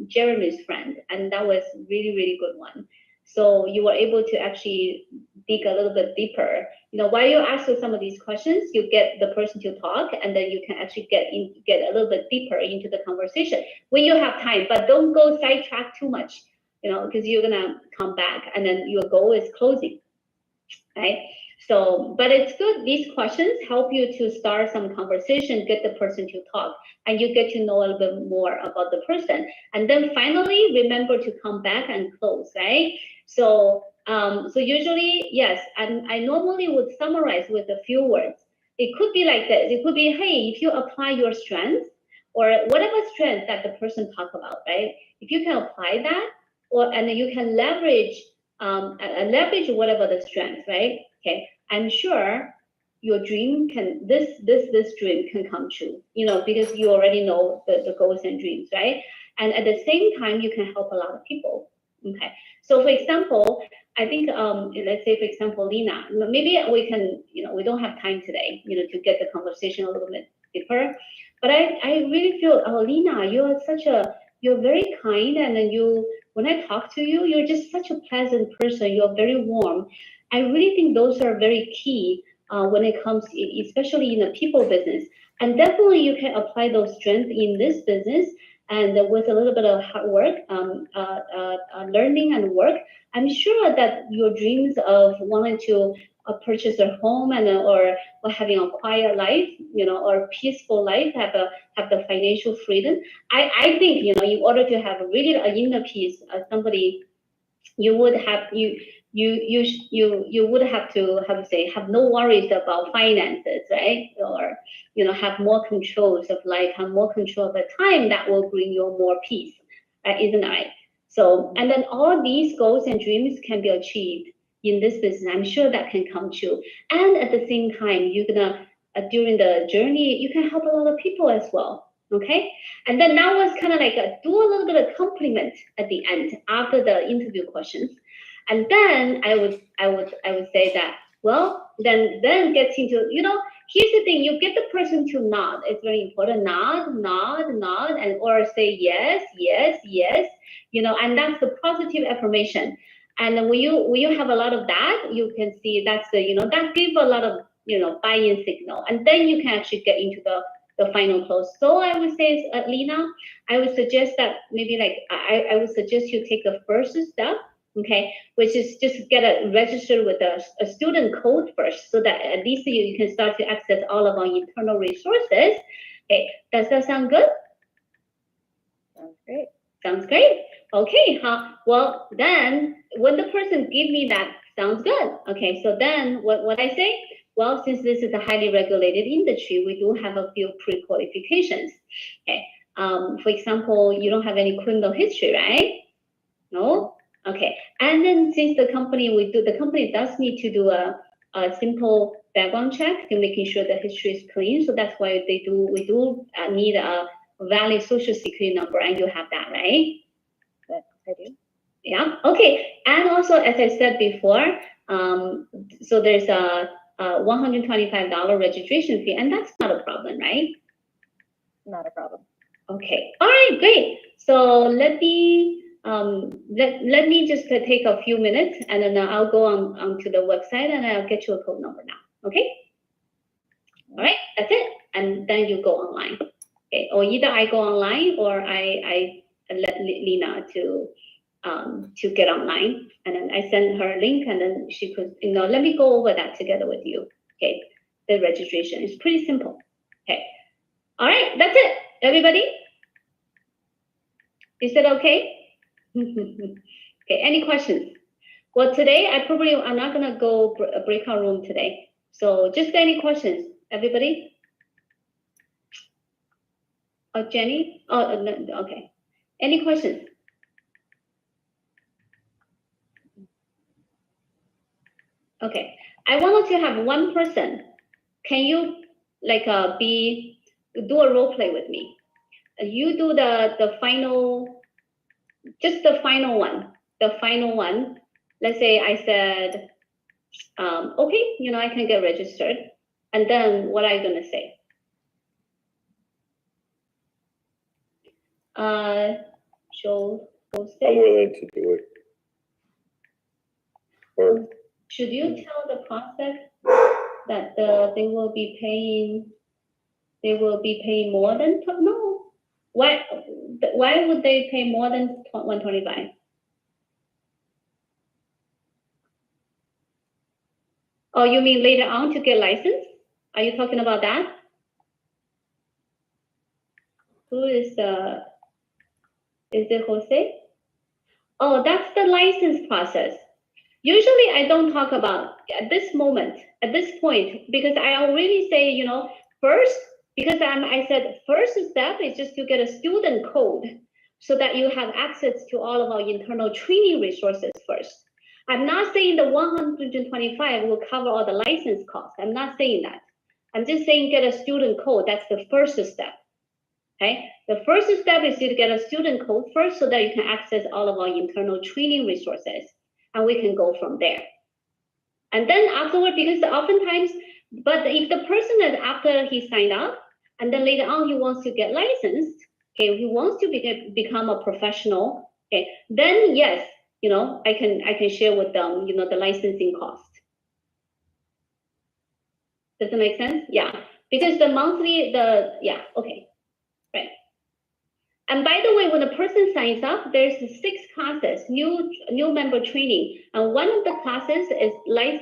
Jeremy's friend, and that was really, really good one. So you were able to actually dig a little bit deeper. While you ask some of these questions, you get the person to talk, and then you can actually get a little bit deeper into the conversation when you have time. But don't go sidetrack too much, because you're gonna come back, and then your goal is closing, right? So, but it's good. These questions help you to start some conversation, get the person to talk, and you get to know a little bit more about the person. And then finally, remember to come back and close, right? So, so usually, yes, and I normally would summarize with a few words. it could be like this. It could be, hey, if you apply your strengths or whatever strength that the person talk about, right? If you can apply that, and then you can leverage whatever the strength, right? Okay, I'm sure your dream can this dream can come true, because you already know the goals and dreams, right? And at the same time, you can help a lot of people. Okay, so for example, I think let's say for example, Lena, maybe we can, we don't have time today, to get the conversation a little bit deeper, but I really feel, oh, Lena, you're very kind, and then when I talk to you, you're just such a pleasant person. You're very warm. I really think those are very key when it comes, especially in the people business. And definitely you can apply those strengths in this business. And with a little bit of hard work, learning and work, I'm sure that your dreams of wanting to purchase a home or having a quiet life, or peaceful life, have the financial freedom. I think, in order to have really an inner peace, somebody, you would have to, how to say, have no worries about finances, right? Or have more controls of life, have more control of the time. That will bring you more peace, isn't it right? So, and then all these goals and dreams can be achieved in this business. I'm sure that can come true. And at the same time, you're gonna during the journey, you can help a lot of people as well. Okay, and then now it's kind of like do a little bit of compliment at the end after the interview questions, and then I would say that, well, then gets into, here's the thing, you get the person to nod. It's very important. Nod, and or say yes, and that's the positive affirmation. And then when you have a lot of that, you can see that's the, that gives a lot of, buy-in signal, and then you can actually get into the final close. So I would say, Lena, I would suggest that maybe I would suggest you take the first step, okay, which is just get registered with a student code first, so that at least you can start to access all of our internal resources. Okay, does that sound good?
Sounds great.
Sounds great. Okay, well then when the person give me that, sounds good. Okay, so then what I say? Well, since this is a highly regulated industry, we do have a few pre-qualifications. Okay, for example, you don't have any criminal history, right? No. Okay, and then since the company does need to do a simple background check to making sure the history is clean. So that's why we do need a valid social security number, and you have that, right?
Yes, I do.
Yeah. Okay. And also, as I said before, so there's a $125 registration fee, and that's not a problem, right?
Not a problem.
Okay. All right. Great. So let me just take a few minutes, and then I'll go on to the website, and I'll get you a code number now. Okay. All right. That's it. And then you go online. Okay. Or either I go online, or I let Lena to get online, and then I send her a link, and then she could, let me go over that together with you. Okay, the registration is pretty simple. Okay, all right, that's it, everybody. Is that okay? Okay, any questions? Well, today I'm not gonna go breakout room today, so just any questions, everybody? Oh, Jenny? Oh, no, okay. Any questions? Okay, I wanted to have one person. Can you do a role play with me? You do the final, just the final one. The final one. Let's say I said, okay, I can get registered, and then what are you gonna say? Joe,
I'm willing to do it. Or
should you tell the prospect that they will be paying more than no? Why would they pay more than 125? Oh, you mean later on to get licensed? Are you talking about that? Who is it Jose? Oh, that's the license process. Usually I don't talk about at this moment, at this point, because I already say, you know, first, because I said first step is just to get a student code so that you have access to all of our internal training resources first. I'm not saying the 125 will cover all the license costs. I'm not saying that. I'm just saying get a student code. That's the first step. Okay. The first step is to get a student code first so that you can access all of our internal training resources, and we can go from there. And then afterward, because oftentimes, but if the person is after he signed up, and then later on he wants to get licensed, okay, he wants to become a professional, okay, then yes, you know, I can share with them, you know, the licensing cost. Does it make sense? Yeah, because the monthly, yeah, okay, right. And by the way, when a person signs up, there's 6 classes, new member training. And one of the classes is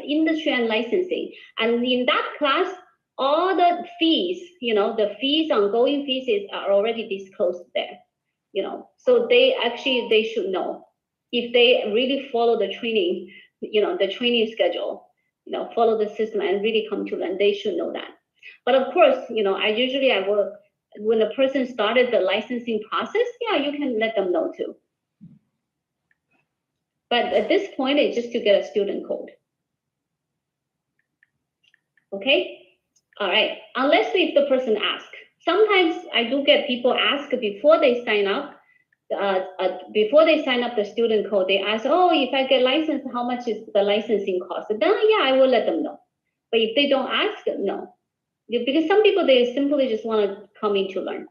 industry and licensing. And in that class, all the fees, you know, the fees, ongoing fees are already disclosed there, you know. So they should know if they really follow the training, you know, the training schedule, you know, follow the system and really come to learn, they should know that. But of course, you know, I will, when a person started the licensing process, yeah, you can let them know too. But at this point, it's just to get a student code. Okay? All right. Unless if the person asks. Sometimes I do get people ask before they sign up, the student code, they ask, oh, if I get licensed, how much is the licensing cost? Then yeah, I will let them know. But if they don't ask, no. Because some people, they simply just want to come in to learn.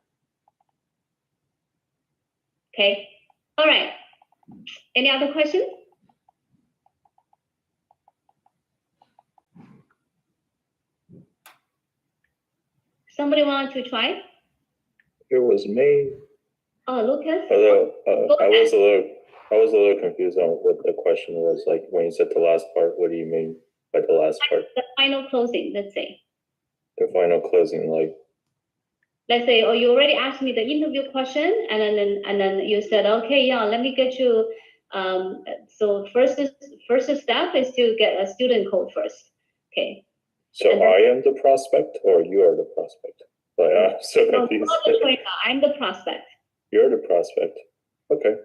Okay. All right. Any other questions? Somebody want to try?
It was me.
Oh, Lucas.
Although I was a little confused on what the question was. Like when you said the last part, what do you mean by the last part?
The final closing, let's say.
The final closing, like.
Let's say, oh, you already asked me the interview question, and then you said, okay, yeah, let me get you. So first step is to get a student code first. Okay.
So I am the prospect, or you are the prospect? But I'm so confused.
I'm the prospect.
You're the prospect. Okay.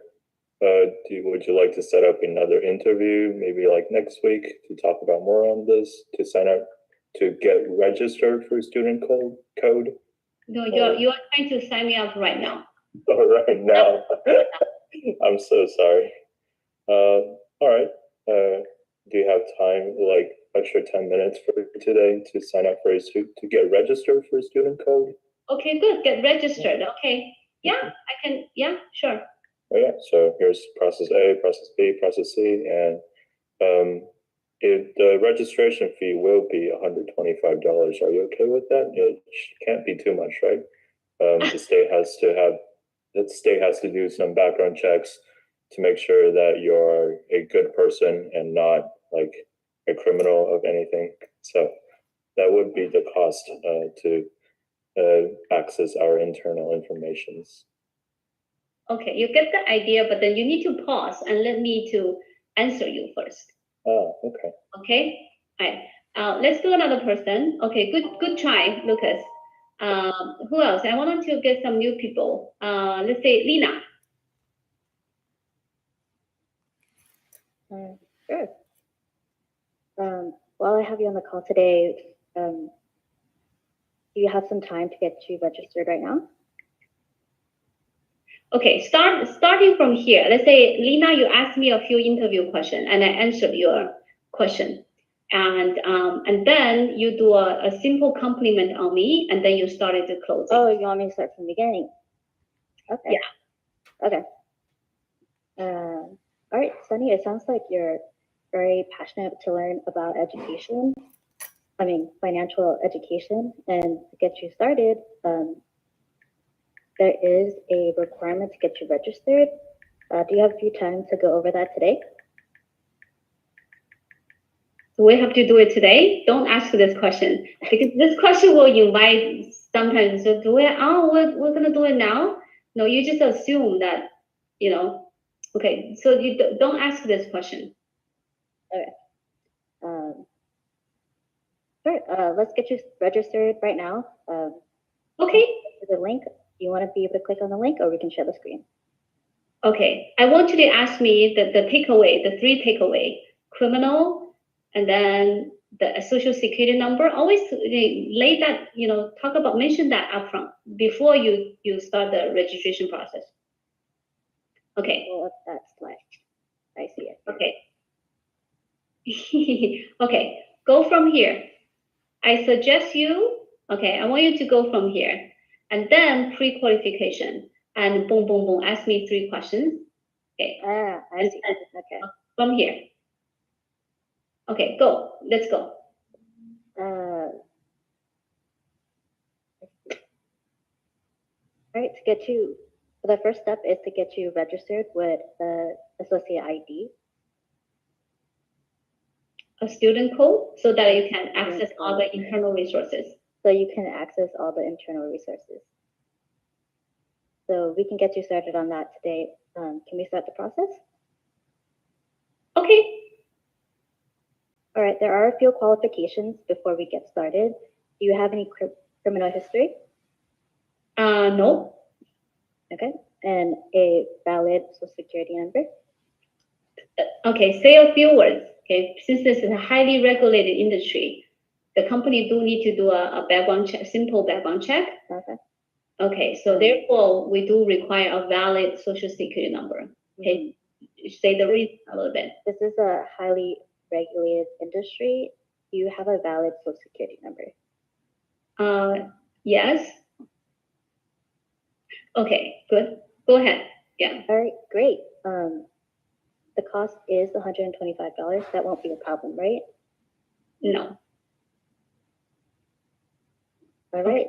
Would you like to set up another interview, maybe like next week, to talk about more on this, to sign up, to get registered for student code?
No, you're trying to sign me up right now.
Oh, right now. I'm so sorry. All right. Do you have time, like extra 10 minutes for today to sign up for to get registered for student code?
Okay, good. Get registered. Okay. Yeah, I can. Yeah, sure.
Oh, yeah. So here's process A, process B, process C, and if the registration fee will be $125. Are you okay with that? It can't be too much, right? The state has to do some background checks to make sure that you're a good person and not like a criminal of anything. So that would be the cost to access our internal informations.
Okay, you get the idea, but then you need to pause and let me to answer you first.
Oh, okay.
Okay. All right. Let's do another person. Okay. Good try, Lucas. Who else? I wanted to get some new people. Let's say Lina.
Sure. While I have you on the call today, do you have some time to get you registered right now?
Okay, starting from here. Let's say, Lina, you asked me a few interview questions, and I answered your question. And then you do a simple compliment on me, and then you started to close it.
Oh, you want me to start from the beginning? Okay.
Yeah.
Okay. All right, Sunny, it sounds like you're very passionate to learn about education. I mean, financial education. And to get you started, there is a requirement to get you registered. Do you have a few time to go over that today?
Do we have to do it today? Don't ask this question, because this question will invite sometimes. So do it. Oh, we're gonna do it now. No, you just assume that, you know. Okay, so you don't ask this question.
Sure, let's get you registered right now.
Okay.
The link, do you want to be able to click on the link or we can share the screen?
Okay. I want you to ask me the takeaway, the 3 takeaway: criminal, and then the social security number. Always lay that, mention that upfront before you start the registration process. Okay.
Pull up that slide. I see it.
Okay. Okay, go from here. I suggest you, I want you to go from here and then pre-qualification and boom, boom, boom, ask me 3 questions. Okay.
I see. Okay.
From here. Okay, go. Let's go.
All right, the first step is to get you registered with the associate ID.
A student code so that you can access all the internal resources.
So you can access all the internal resources. So we can get you started on that today. Can we start the process?
Okay.
All right, there are a few qualifications before we get started. Do you have any criminal history?
No.
Okay, and a valid social security number?
Okay, say a few words. Okay, since this is a highly regulated industry, the company do need to do a background check, simple background check.
Okay.
Okay, so therefore we do require a valid social security number. Okay, say the reason a little bit.
This is a highly regulated industry. Do you have a valid social security number?
Yes. Okay, good. Go ahead. Yeah.
All right, great. The cost is $125. That won't be a problem, right?
No.
All right.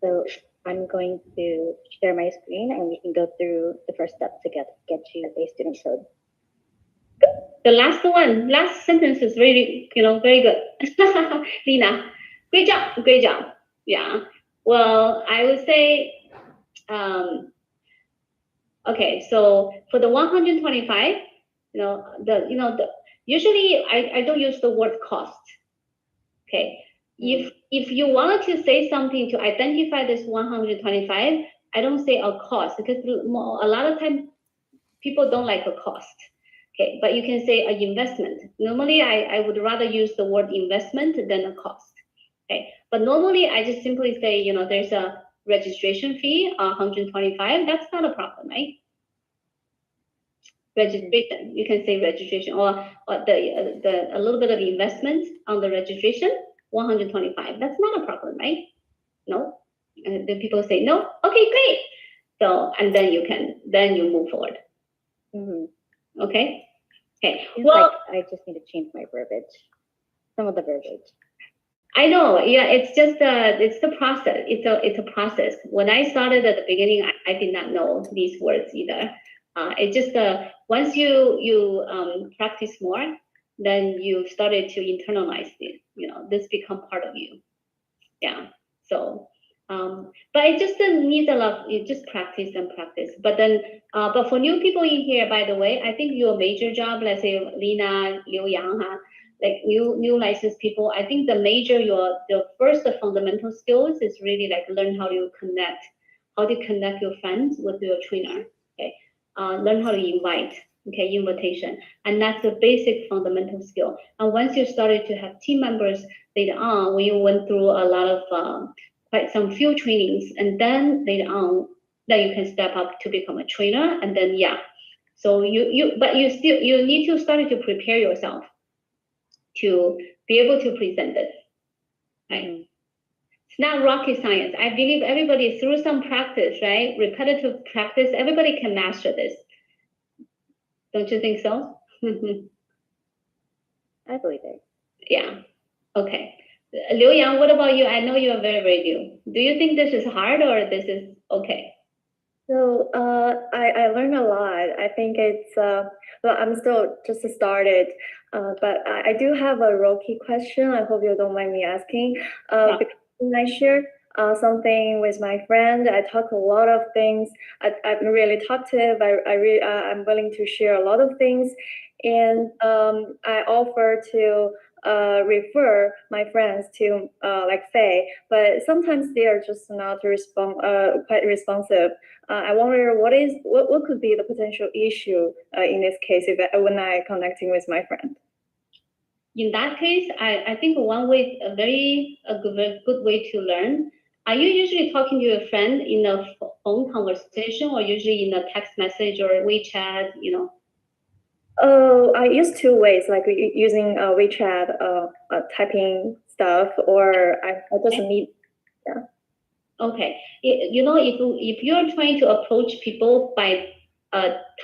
So I'm going to share my screen and we can go through the first step to get you a student code.
The last sentence is really, very good. Lena, great job, great job. Yeah. Well, I would say, okay, so for the 125, usually I don't use the word cost. Okay. If you wanted to say something to identify this 125, I don't say a cost because a lot of times people don't like a cost. Okay, but you can say an investment. Normally, I would rather use the word investment than a cost. Okay, but normally I just simply say, there's a registration fee, 125. That's not a problem, right? Registration, you can say registration, or the a little bit of investment on the registration, 125. That's not a problem, right? No, and then people say no. Okay, great. So and then you move forward. Okay. Okay. Well,
I just need to change my verbiage. Some of the verbiage.
I know. Yeah, it's just it's the process. It's a process. When I started at the beginning, I did not know these words either. It just once you practice more, then you started to internalize it. This become part of you. Yeah. So. But it just needs a lot. You just practice and practice. But then, but for new people in here, by the way, I think your major job, let's say Lina, Liu Yang, like new licensed people, I think the first fundamental skills is really like learn how to connect your friends with your trainer. Okay, learn how to invite. Okay, invitation, and that's the basic fundamental skill. And once you started to have team members later on, when you went through a lot of quite some few trainings, and then later on, then you can step up to become a trainer, and then so you need to start to prepare yourself to be able to present it, right? It's not rocket science. I believe everybody through some practice, right? Repetitive practice, everybody can master this. Don't you think so?
I believe it.
Yeah. Okay. Liu Yang, what about you? I know you are very, very new. Do you think this is hard or this is okay?
So I learned a lot. I think it's well, I'm still just started, but I do have a rookie question. I hope you don't mind me asking. Because when I share something with my friend, I talk a lot of things. I'm really talkative. I'm willing to share a lot of things, and I offer to refer my friends to like Faye, but sometimes they are just not quite responsive. I wonder what could be the potential issue in this case when I connecting with my friend.
In that case, I think one way, a good way to learn. Are you usually talking to your friend in a phone conversation, or usually in a text message or WeChat? You know.
Oh, I use two ways, like using WeChat, typing stuff, or I just meet. Yeah.
Okay. You know, if you're trying to approach people by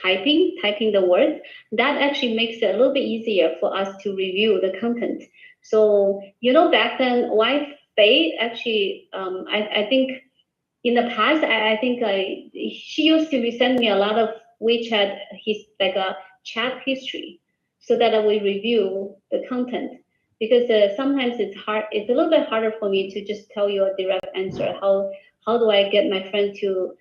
typing the words, that actually makes it a little bit easier for us to review the content. So, you know, back then, why Faye actually, I think in the past, I think she used to send me a lot of WeChat, like a chat history, so that we review the content. Because sometimes it's a little bit harder for me to just tell you a direct answer. How do I get my friend to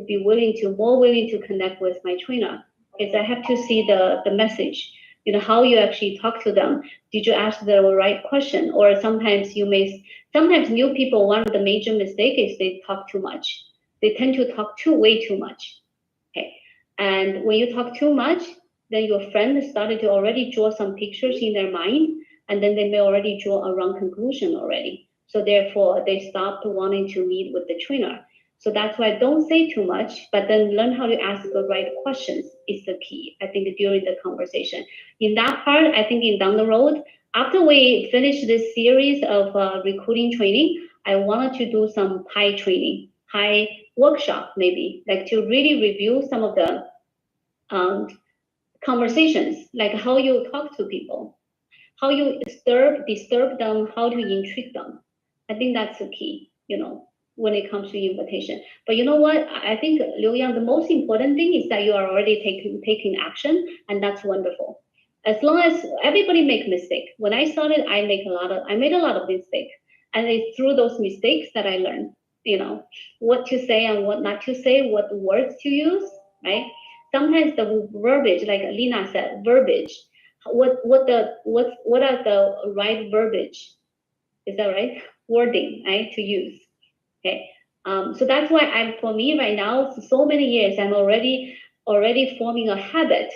be more willing to connect with my trainer? Is I have to see the message, you know, how you actually talk to them. Did you ask the right question? Or sometimes new people, one of the major mistakes is they talk too much. They tend to talk way too much. Okay, and when you talk too much, then your friend started to already draw some pictures in their mind, and then they may already draw a wrong conclusion already. So therefore, they stopped wanting to meet with the trainer. So that's why don't say too much, but then learn how to ask the right questions is the key, I think, during the conversation. In that part, I think down the road, after we finish this series of recruiting training, I wanted to do some PI training, PI workshop maybe, like to really review some of the conversations, like how you talk to people, how you disturb them, how to intrigue them. I think that's the key, you know, when it comes to invitation. But you know what? I think, Liu Yang, the most important thing is that you are already taking action, and that's wonderful. As long as everybody make mistake. When I started, I made a lot of mistakes, and it's through those mistakes that I learned, you know, what to say and what not to say, what words to use, right? Sometimes the verbiage, like Lina said, verbiage. What are the right verbiage? Is that right? Wording, right, to use. Okay. So that's why for me right now, for so many years, I'm already forming a habit.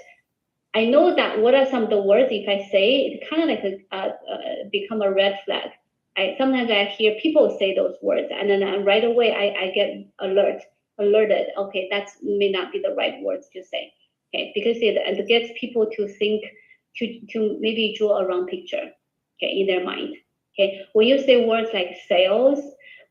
I know that what are some of the words, if I say, it kind of like become a red flag. Sometimes I hear people say those words, and then right away I get alerted. Okay, that may not be the right words to say. Okay, because it gets people to think, to maybe draw a wrong picture. Okay, in their mind. Okay, when you say words like sales,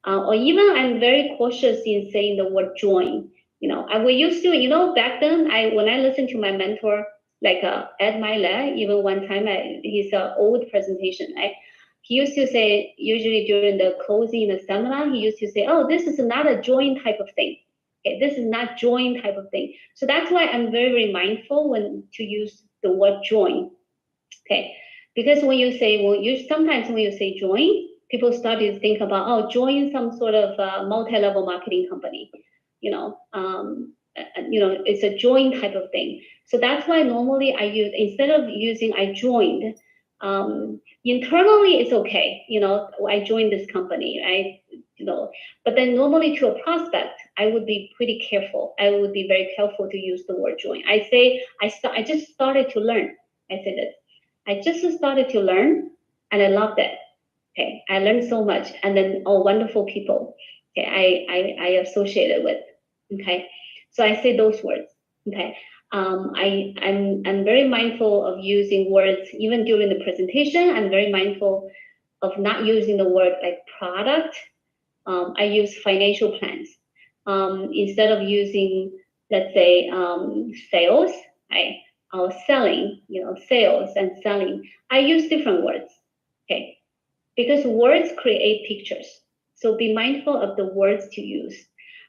or even I'm very cautious in saying the word join. You know, we used to, you know, back then when I listened to my mentor, like Ed Mylett, even one time, his old presentation, right? He used to say, usually during the closing in the seminar, he used to say, oh, this is not a join type of thing. Okay, this is not join type of thing. So that's why I'm very, very mindful when to use the word join. Okay, because sometimes when you say join, people start to think about, oh, join some sort of multi-level marketing company. You know, it's a join type of thing. So that's why normally I use, instead of using I joined, internally it's okay. You know, I joined this company, right? You know, but then normally to a prospect, I would be pretty careful. I would be very careful to use the word join. I say, I just started to learn. I said it. I just started to learn, and I loved it. Okay, I learned so much, and then wonderful people. Okay, I associated with. Okay, so I say those words. Okay, I'm very mindful of using words even during the presentation. I'm very mindful of not using the word like product. I use financial plans instead of using, let's say, sales. Right? Or selling, you know, sales and selling. I use different words. Okay, because words create pictures. So be mindful of the words to use.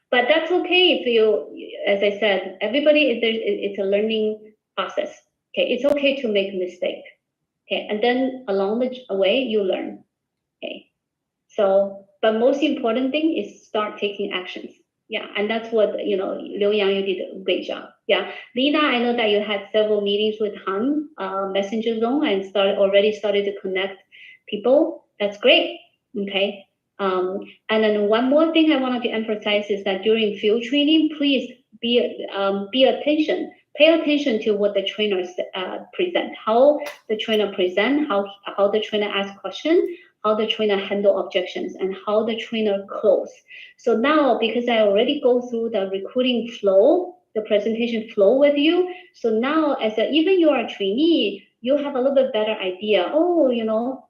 But that's okay if you, as I said, everybody, it's a learning process. Okay, it's okay to make a mistake. Okay, and then along the way, you learn. Okay, so, but most important thing is start taking actions. Yeah, and that's what, you know, Liu Yang, you did a great job. Yeah, Lina, I know that you had several meetings with Han, Messenger Zone, and already started to connect people. That's great. Okay. And then one more thing I wanted to emphasize is that during field training, please pay attention to what the trainers present, how the trainer present, how the trainer ask questions, how the trainer handle objections, and how the trainer close. So now, because I already go through the recruiting flow, the presentation flow with you, so now even you are a trainee, you have a little bit better idea. Oh, you know,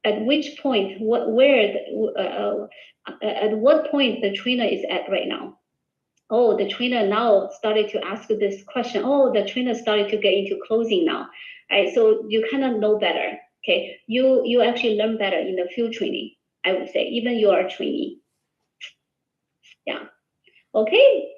at which point, at what point the trainer is at right now. Oh, the trainer now started to ask this question. Oh, the trainer started to get into closing now. Right, so you kind of know better. Okay, you actually learn better in the field training, I would say, even you are a trainee. Yeah. Okay,